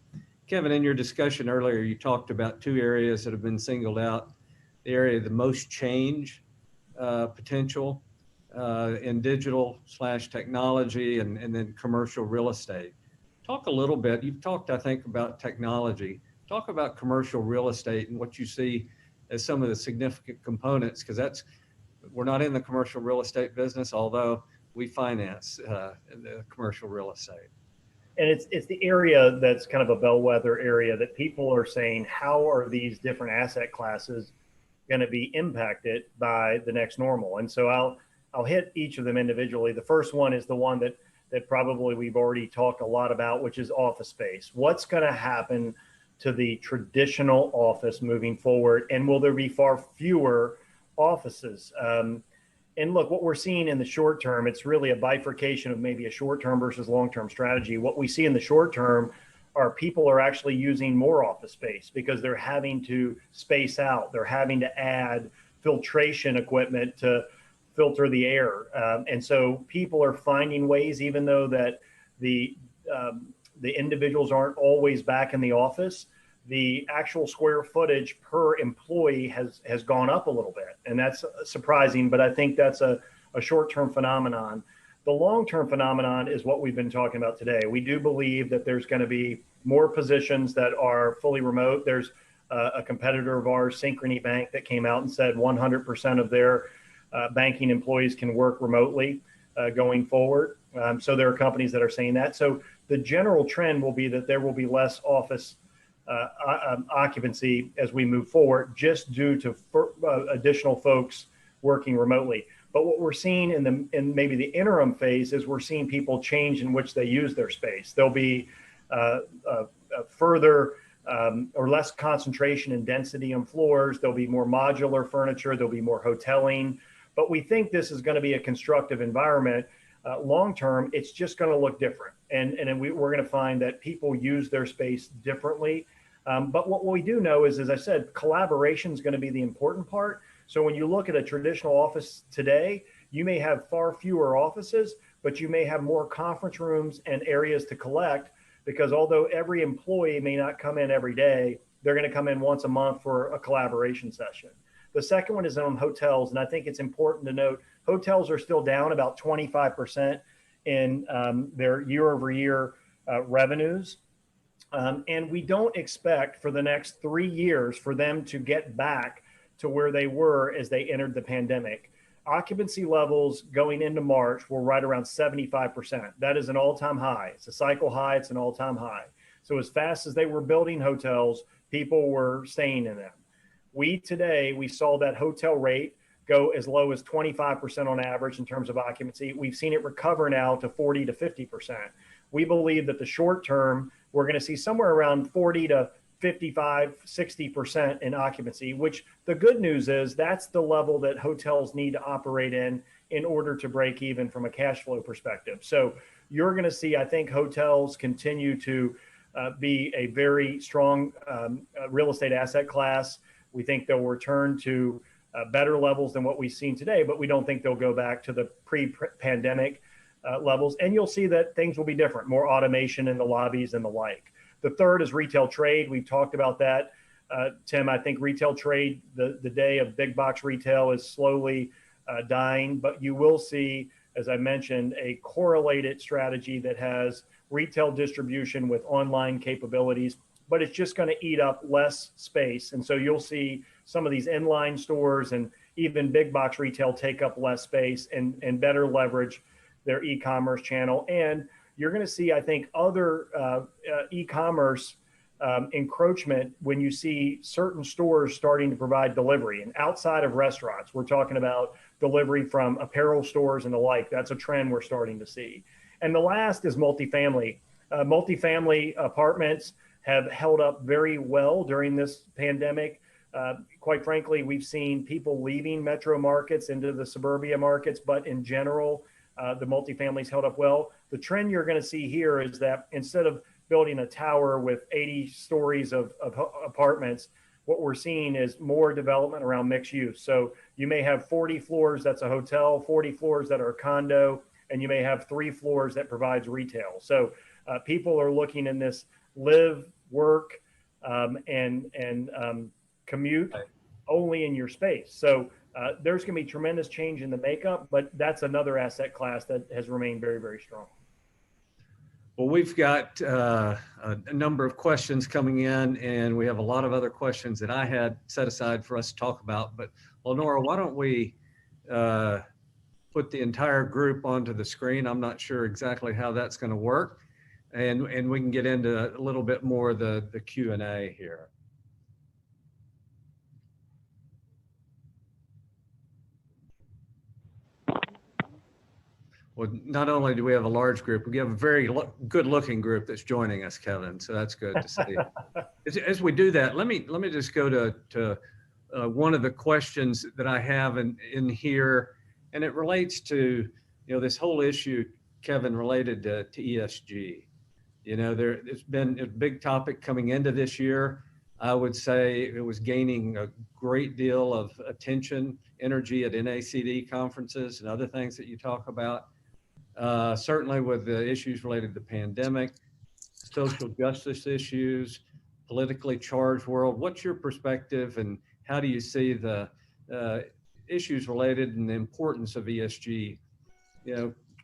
Kevin, in your discussion earlier, you talked about two areas that have been singled out: the area of the most change potential in digital/technology, and then commercial real estate. Talk a little bit. You've talked, I think, about technology. Talk about commercial real estate and what you see as some of the significant components, because we're not in the commercial real estate business, although we finance the commercial real estate. And it's the area that's kind of a bellwether area that people are saying, how are these different asset classes going to be impacted by the next normal? And so I'll hit each of them individually. The first one is the one that probably we've already talked a lot about, which is office space. What's going to happen to the traditional office moving forward? And will there be far fewer offices? And look, what we're seeing in the short term, it's really a bifurcation of maybe a short-term versus long-term strategy. What we see in the short term are people are actually using more office space because they're having to space out. They're having to add filtration equipment to filter the air. And so people are finding ways, even though that the individuals aren't always back in the office, the actual square footage per employee has gone up a little bit. And that's surprising, but I think that's a short-term phenomenon. The long-term phenomenon is what we've been talking about today. We do believe that there's going to be more positions that are fully remote. There's a competitor of ours, Synchrony Bank, that came out and said 100% of their banking employees can work remotely going forward. So there are companies that are saying that. So the general trend will be that there will be less office occupancy as we move forward, just due to additional folks working remotely. But what we're seeing in maybe the interim phase is we're seeing people change in which they use their space. There'll be further or less concentration and density on floors. There'll be more modular furniture. There'll be more hoteling. But we think this is going to be a constructive environment. Long term, it's just going to look different. And we're going to find that people use their space differently. But what we do know is, as I said, collaboration is going to be the important part. So when you look at a traditional office today, you may have far fewer offices, but you may have more conference rooms and areas to collect, because although every employee may not come in every day, they're going to come in once a month for a collaboration session. The second one is on hotels. And I think it's important to note, hotels are still down about 25% in their year over year revenues. And we don't expect for the next 3 years for them to get back to where they were as they entered the pandemic. Occupancy levels going into March were right around 75%. That is an all-time high. It's a cycle high. It's an all-time high. So as fast as they were building hotels, people were staying in them. We saw that hotel rate go as low as 25% on average in terms of occupancy. We've seen it recover now to 40 to 50%. We believe that the short term, we're going to see somewhere around 40 to 55, 60% in occupancy, which the good news is that's the level that hotels need to operate in order to break even from a cash flow perspective. So you're going to see, I think, hotels continue to be a very strong real estate asset class. We think they'll return to better levels than what we've seen today, but we don't think they'll go back to the pre-pandemic levels. And you'll see that things will be different, more automation in the lobbies and the like. The third is retail trade. We've talked about that. Tim, I think retail trade, the day of big box retail is slowly dying, but you will see, as I mentioned, a correlated strategy that has retail distribution with online capabilities, but it's just going to eat up less space. And so you'll see some of these inline stores and even big box retail take up less space and better leverage their e-commerce channel. And you're going to see, I think, other e-commerce encroachment when you see certain stores starting to provide delivery. And outside of restaurants, we're talking about delivery from apparel stores and the like. That's a trend we're starting to see. And the last is multifamily. Multifamily apartments have held up very well during this pandemic. Quite frankly, we've seen people leaving metro markets into the suburbia markets, but in general, the multifamily's held up well. The trend you're going to see here is that instead of building a tower with 80 stories of apartments, what we're seeing is more development around mixed use. So you may have 40 floors that's a hotel, 40 floors that are a condo, and you may have 3 floors that provides retail. So people are looking in this live, work, and commute only in your space. So there's going to be tremendous change in the makeup, but that's another asset class that has remained very, very strong. Well, we've got a number of questions coming in, and we have a lot of other questions that I had set aside for us to talk about. But Lenora, why don't we put the entire group onto the screen? I'm not sure exactly how that's going to work, and we can get into a little bit more of the Q&A here. Well, not only do we have a large group, we have a very good-looking group that's joining us, Kevin. So that's good to see. As we do that, let me just go to one of the questions that I have in here, and it relates to this whole issue, Kevin, related to ESG. It's been a big topic coming into this year. I would say it was gaining a great deal of attention, energy at NACD conferences and other things that you talk about. Certainly with the issues related to the pandemic, social justice issues, politically charged world. What's your perspective, and how do you see the issues related and the importance of ESG,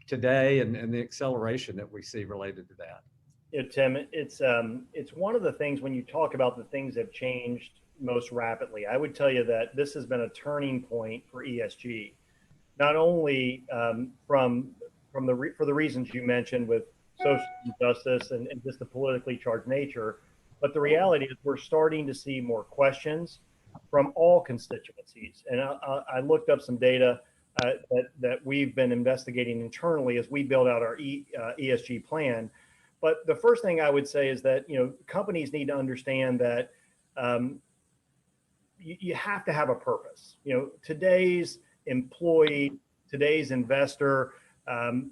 today, and the acceleration that we see related to that? Tim, it's one of the things when you talk about the things that have changed most rapidly. I would tell you that this has been a turning point for ESG, not only for the reasons you mentioned with social justice and just the politically charged nature, but the reality is we're starting to see more questions from all constituencies. And I looked up some data that we've been investigating internally as we build out our ESG plan. But the first thing I would say is that companies need to understand that you have to have a purpose. Today's employee, today's investor,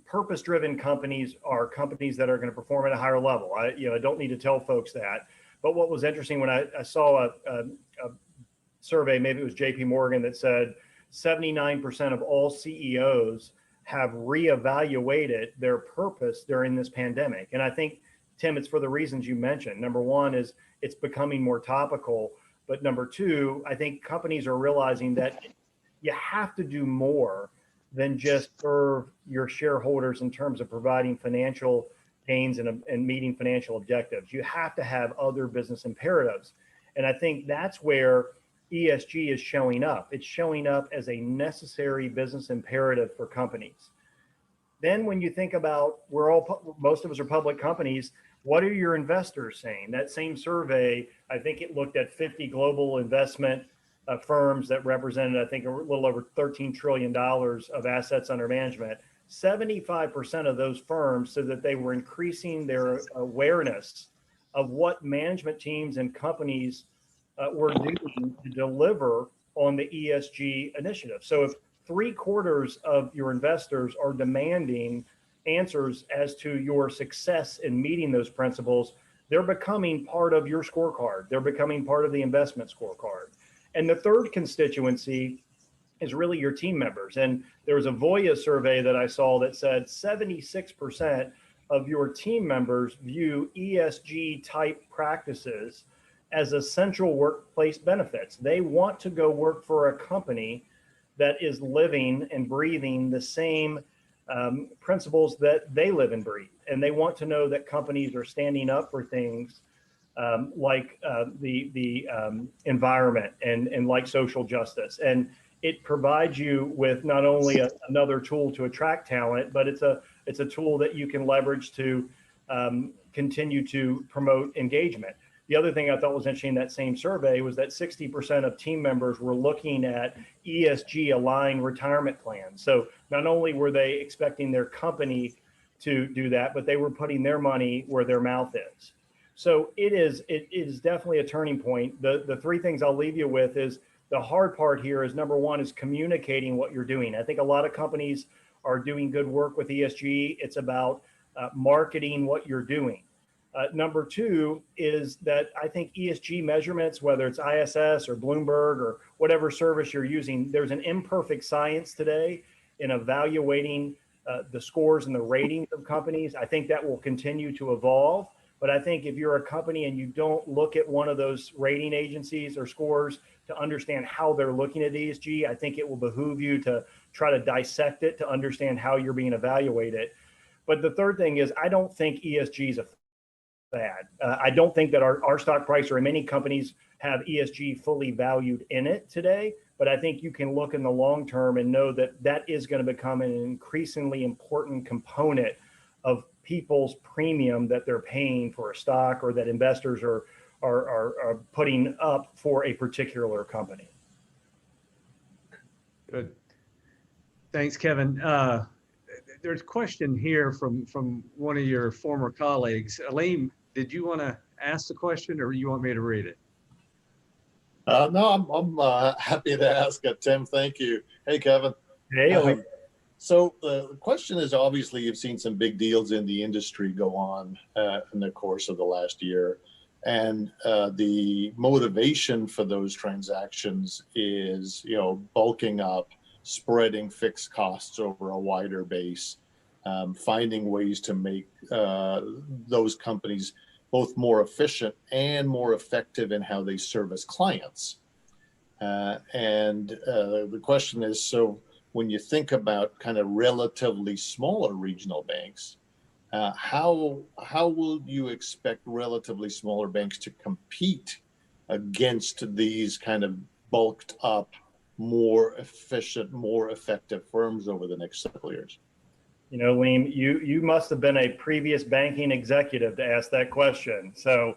purpose-driven companies are companies that are going to perform at a higher level. I don't need to tell folks that. But what was interesting when I saw a survey, maybe it was JP Morgan, that said 79% of all CEOs have reevaluated their purpose during this pandemic. And I think, Tim, it's for the reasons you mentioned. Number one is it's becoming more topical. But number two, I think companies are realizing that you have to do more than just serve your shareholders in terms of providing financial gains and meeting financial objectives. You have to have other business imperatives. And I think that's where ESG is showing up. It's showing up as a necessary business imperative for companies. Then when you think about, most of us are public companies, what are your investors saying? That same survey, I think it looked at 50 global investment firms that represented, I think, a little over $13 trillion of assets under management. 75% of those firms said that they were increasing their awareness of what management teams and companies were doing to deliver on the ESG initiative. So if 3/4 of your investors are demanding answers as to your success in meeting those principles, they're becoming part of your scorecard. They're becoming part of the investment scorecard. And the third constituency is really your team members. And there was a Voya survey that I saw that said 76% of your team members view ESG type practices as essential workplace benefits. They want to go work for a company that is living and breathing the same principles that they live and breathe. And they want to know that companies are standing up for things like the environment and like social justice. And it provides you with not only another tool to attract talent, but it's a tool that you can leverage to continue to promote engagement. The other thing I thought was interesting in that same survey was that 60% of team members were looking at ESG aligned retirement plans. So not only were they expecting their company to do that, but they were putting their money where their mouth is. So it is definitely a turning point. The three things I'll leave you with is the hard part here is number one is communicating what you're doing. I think a lot of companies are doing good work with ESG. It's about marketing what you're doing. Number two is that I think ESG measurements, whether it's ISS or Bloomberg or whatever service you're using, there's an imperfect science today in evaluating the scores and the ratings of companies. I think that will continue to evolve. But I think if you're a company and you don't look at one of those rating agencies or scores to understand how they're looking at ESG, I think it will behoove you to try to dissect it to understand how you're being evaluated. But the third thing is I don't think ESG is a fad. I don't think that our stock price or many companies have ESG fully valued in it today. But I think you can look in the long term and know that that is going to become an increasingly important component of people's premium that they're paying for a stock or that investors are putting up for a particular company. Good. Thanks, Kevin. There's a question here from one of your former colleagues. Aleem, did you want to ask the question or you want me to read it? No, I'm happy to ask it, Tim. Thank you. Hey, Kevin. Hey, so the question is, obviously, you've seen some big deals in the industry go on in the course of the last year. And the motivation for those transactions is, bulking up, spreading fixed costs over a wider base, finding ways to make those companies both more efficient and more effective in how they service clients. And the question is, so when you think about kind of relatively smaller regional banks, how will you expect relatively smaller banks to compete against these kind of bulked up, more efficient, more effective firms over the next several years? Liam, you must have been a previous banking executive to ask that question. So,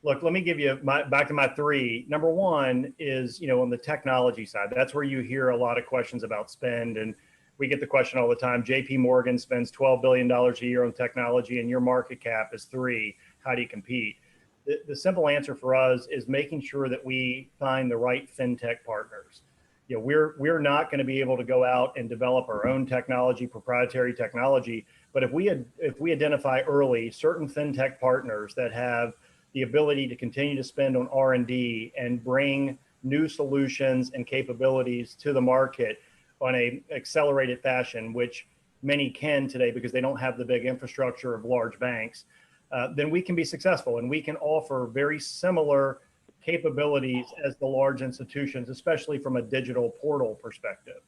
look, let me give you back to my three. Number one is, on the technology side, that's where you hear a lot of questions about spend. And we get the question all the time. JP Morgan spends $12 billion a year on technology and your market cap is $3 billion. How do you compete? The simple answer for us is making sure that we find the right fintech partners. We're not going to be able to go out and develop our own technology, proprietary technology. But if we identify early certain fintech partners that have the ability to continue to spend on R&D and bring new solutions and capabilities to the market on a accelerated fashion, which many can today because they don't have the big infrastructure of large banks, then we can be successful and we can offer very similar capabilities as the large institutions, especially from a digital portal perspective.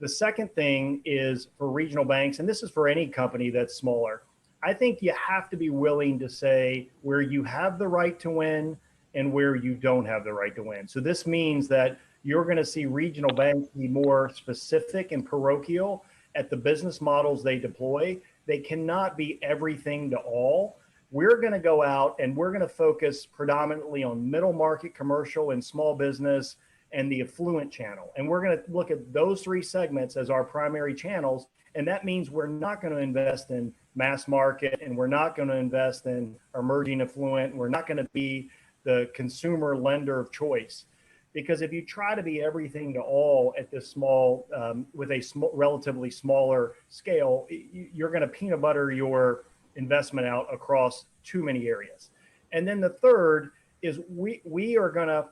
The second thing is for regional banks, and this is for any company that's smaller, I think you have to be willing to say where you have the right to win and where you don't have the right to win. So this means that you're going to see regional banks be more specific and parochial at the business models they deploy. They cannot be everything to all. We're going to go out and we're going to focus predominantly on middle market commercial and small business and the affluent channel. And we're going to look at those three segments as our primary channels. And that means we're not going to invest in mass market, and we're not going to invest in emerging affluent. We're not going to be the consumer lender of choice. Because if you try to be everything to all at this small, with a relatively smaller scale, you're going to peanut butter your investment out across too many areas. And then the third is we are going to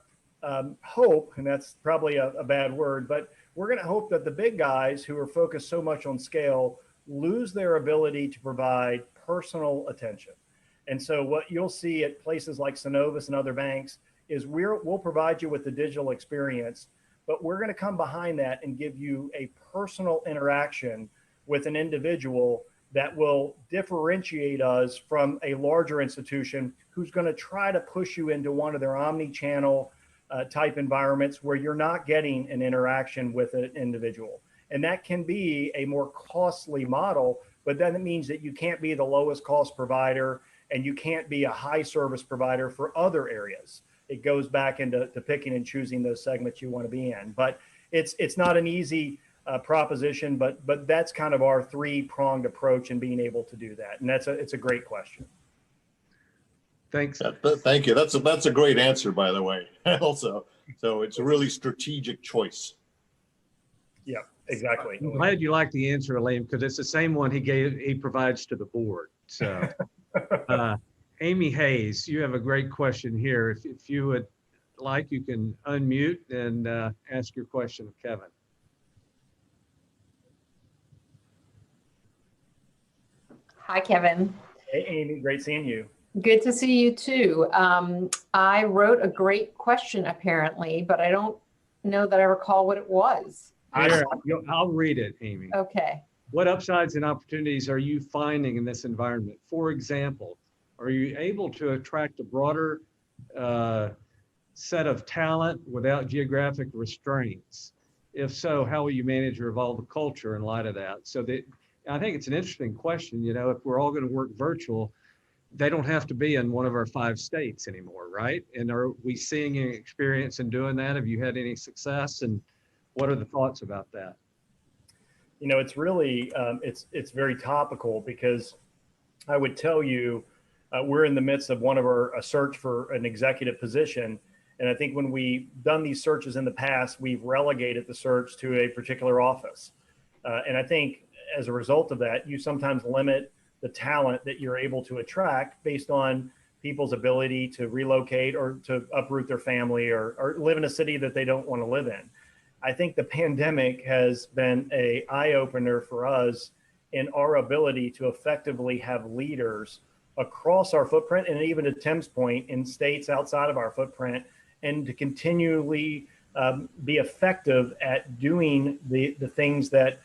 hope, and that's probably a bad word, but we're going to hope that the big guys who are focused so much on scale lose their ability to provide personal attention. And so what you'll see at places like Synovus and other banks is we'll provide you with the digital experience, but we're going to come behind that and give you a personal interaction with an individual that will differentiate us from a larger institution who's going to try to push you into one of their omni-channel type environments where you're not getting an interaction with an individual. And that can be a more costly model, but then it means that you can't be the lowest cost provider and you can't be a high service provider for other areas. It goes back into picking and choosing those segments you want to be in. But it's not an easy proposition, but that's kind of our three-pronged approach in being able to do that. And it's a great question. Thanks. Thank you. That's a great answer, by the way. Also, so it's a really strategic choice. Yeah, exactly. I'm glad you like the answer, Elaine, because it's the same one he provides to the board. So, Amy Hayes, you have a great question here. If you would like, you can unmute and ask your question of Kevin. Hi, Kevin. Hey, Amy, great seeing you. Good to see you too. I wrote a great question apparently, but I don't know that I recall what it was. I'll read it, Amy. Okay. What upsides and opportunities are you finding in this environment? For example, are you able to attract a broader set of talent without geographic restraints? If so, how will you manage or evolve the culture in light of that? So I think it's an interesting question. You know, if we're all going to work virtual, they don't have to be in one of our 5 states anymore, right? And are we seeing any experience in doing that? Have you had any success? And what are the thoughts about that? You know, it's really, it's very topical because I would tell you, we're in the midst of a search for an executive position. And I think when we've done these searches in the past, we've relegated the search to a particular office. And I think as a result of that, you sometimes limit the talent that you're able to attract based on people's ability to relocate or to uproot their family or live in a city that they don't want to live in. I think the pandemic has been an eye-opener for us in our ability to effectively have leaders across our footprint, and even to Tim's point, in states outside of our footprint, and to continually be effective at doing the things that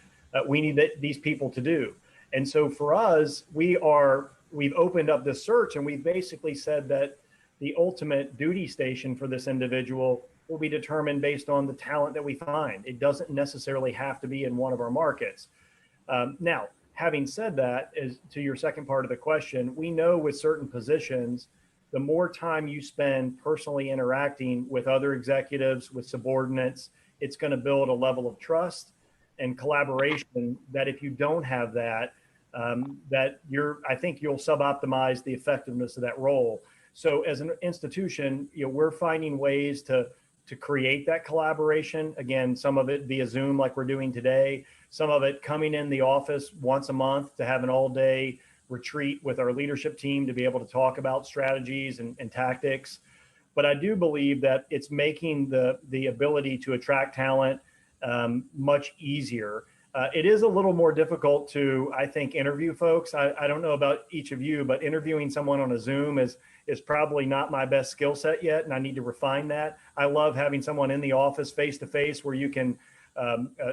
we need these people to do. And so for us, we've opened up this search, and we've basically said that the ultimate duty station for this individual will be determined based on the talent that we find. It doesn't necessarily have to be in one of our markets. Now, having said that, as to your second part of the question, we know with certain positions, the more time you spend personally interacting with other executives, with subordinates, it's going to build a level of trust and collaboration that if you don't have that, I think you'll suboptimize the effectiveness of that role. So as an institution, we're finding ways to create that collaboration. Again, some of it via Zoom like we're doing today, some of it coming in the office once a month to have an all-day retreat with our leadership team to be able to talk about strategies and tactics. But I do believe that it's making the ability to attract talent much easier. It is a little more difficult to, I think, interview folks. I don't know about each of you, but interviewing someone on a Zoom is probably not my best skill set yet, and I need to refine that. I love having someone in the office face-to-face where you can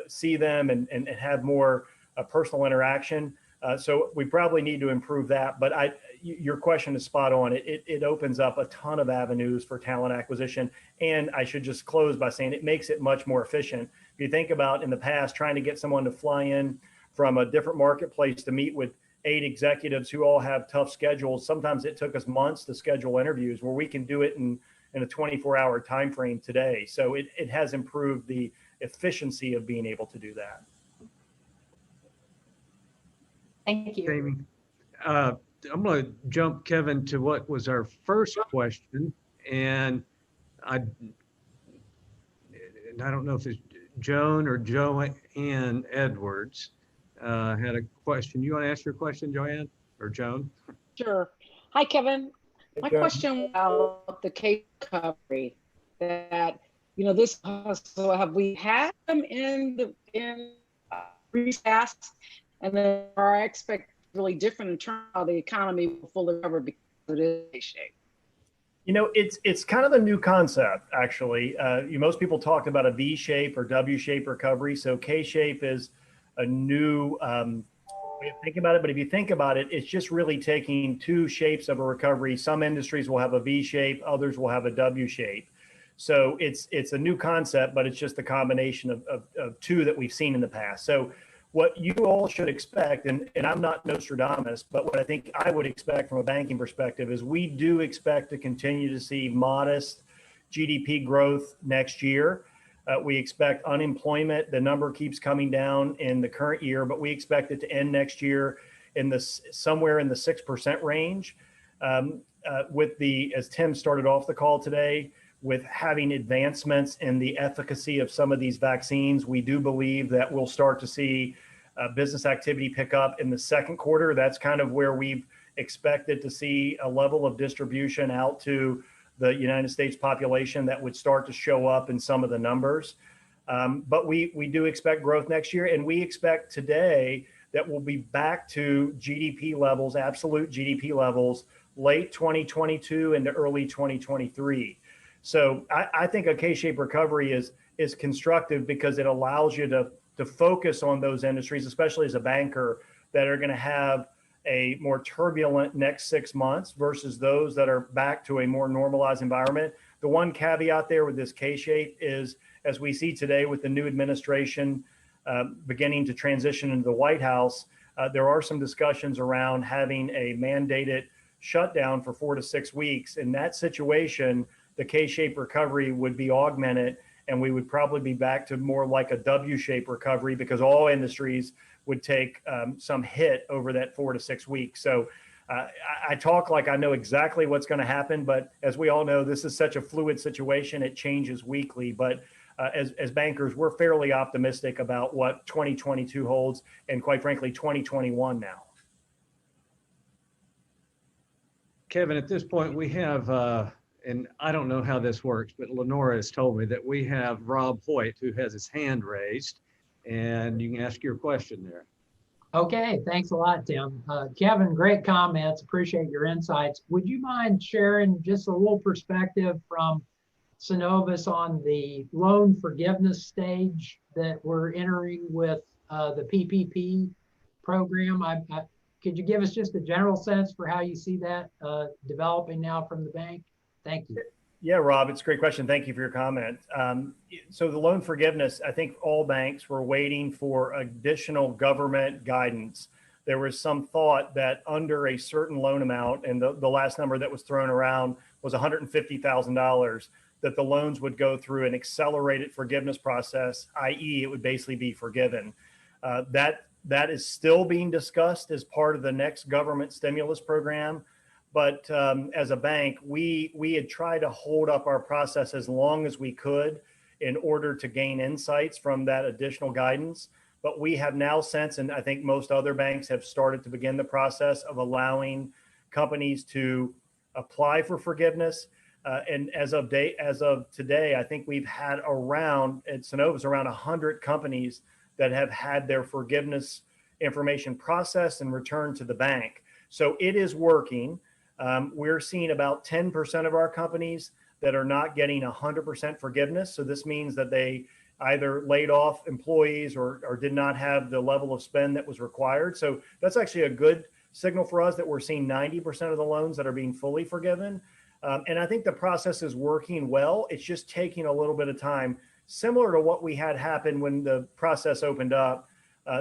see them and have more personal interaction. So we probably need to improve that. But your question is spot on. It opens up a ton of avenues for talent acquisition. And I should just close by saying it makes it much more efficient. If you think about in the past, trying to get someone to fly in from a different marketplace to meet with 8 executives who all have tough schedules, sometimes it took us months to schedule interviews where we can do it in in a 24-hour time frame today. So it has improved the efficiency of being able to do that. Thank you. Jamie, I'm going to jump, Kevin, to what was our first question. And I don't know if it's Joan or Joanne Edwards had a question. You want to ask your question, Joanne or Joan? Sure. Hi, Kevin. My Joan. question about the case recovery that, this, so have we had them in recess, and then are our expectations really different in terms of how the economy will fully recover because it is shape? It's kind of a new concept, actually. Most people talk about a V shape or W shape recovery. So K shape is a new way of thinking about it. But if you think about it, it's just really taking two shapes of a recovery. Some industries will have a V shape, others will have a W shape. So it's a new concept, but it's just a combination of two that we've seen in the past. So what you all should expect, and I'm not Nostradamus, but what I think I would expect from a banking perspective is we do expect to continue to see modest GDP growth next year. We expect unemployment, the number keeps coming down in the current year, but we expect it to end next year in somewhere in the 6% range. As Tim started off the call today, with having advancements in the efficacy of some of these vaccines, we do believe that we'll start to see business activity pick up in the second quarter. That's kind of where we've expected to see a level of distribution out to the United States population that would start to show up in some of the numbers. But we do expect growth next year, and we expect today that we'll be back to GDP levels, absolute GDP levels, late 2022 into early 2023. So I think a K-shaped recovery is constructive because it allows you to focus on those industries, especially as a banker, that are going to have a more turbulent next 6 months versus those that are back to a more normalized environment. The one caveat there with this K-shape is, as we see today with the new administration beginning to transition into the White House, there are some discussions around having a mandated shutdown for 4 to 6 weeks. In that situation, the K-shaped recovery would be augmented, and we would probably be back to more like a W-shaped recovery because all industries would take some hit over that 4 to 6 weeks. So I talk like I know exactly what's going to happen, but as we all know, this is such a fluid situation. It changes weekly. But as bankers, we're fairly optimistic about what 2022 holds, and quite frankly, 2021 now. Kevin, at this point, we have, and I don't know how this works, but Lenora has told me that we have Rob Hoyt, who has his hand raised, and you can ask your question there. Okay, thanks a lot, Tim. Kevin, great comments. Appreciate your insights. Would you mind sharing just a little perspective from Synovus on the loan forgiveness stage that we're entering with the PPP program? Could you give us just a general sense for how you see that developing now from the bank? Thank you. Yeah, Rob, it's a great question. Thank you for your comment. So the loan forgiveness, I think all banks were waiting for additional government guidance. There was some thought that under a certain loan amount, and the last number that was thrown around was $150,000, that the loans would go through an accelerated forgiveness process, i.e. it would basically be forgiven. That is still being discussed as part of the next government stimulus program. But as a bank, we had tried to hold up our process as long as we could in order to gain insights from that additional guidance. But we have now since, and I think most other banks have started to begin the process of allowing companies to apply for forgiveness. And as of today, I think we've had around, at Synovus, around 100 companies that have had their forgiveness information processed and returned to the bank. So it is working. We're seeing about 10% of our companies that are not getting 100% forgiveness. So this means that they either laid off employees or did not have the level of spend that was required. So that's actually a good signal for us that we're seeing 90% of the loans that are being fully forgiven. And I think the process is working well. It's just taking a little bit of time, similar to what we had happen when the process opened up.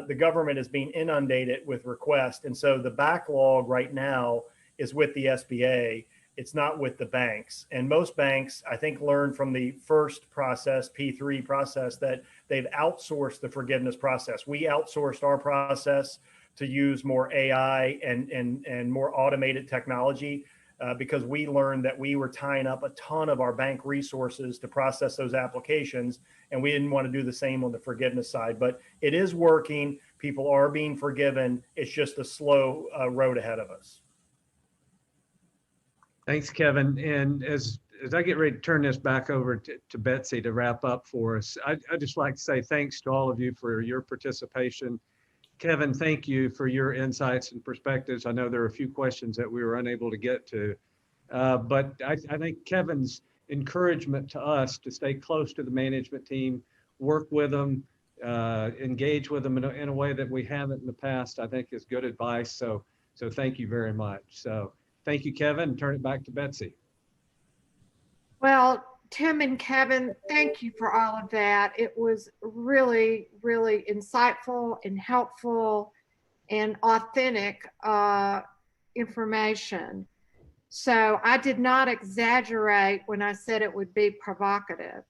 The government is being inundated with requests. And so the backlog right now is with the SBA. It's not with the banks. And most banks, I think, learned from the first process, P3 process, that they've outsourced the forgiveness process. We outsourced our process to use more AI and more automated technology because we learned that we were tying up a ton of our bank resources to process those applications, and we didn't want to do the same on the forgiveness side. But it is working. People are being forgiven. It's just a slow road ahead of us. Thanks, Kevin. And as I get ready to turn this back over to Betsy to wrap up for us, I'd just like to say thanks to all of you for your participation. Kevin, thank you for your insights and perspectives. I know there are a few questions that we were unable to get to, but I think Kevin's encouragement to us to stay close to the management team, work with them, engage with them in a way that we haven't in the past, I think is good advice. So thank you very much. So thank you, Kevin. Turn it back to Betsy. Well, Tim and Kevin, thank you for all of that. It was really, really insightful and helpful and authentic information. So I did not exaggerate when I said it would be provocative.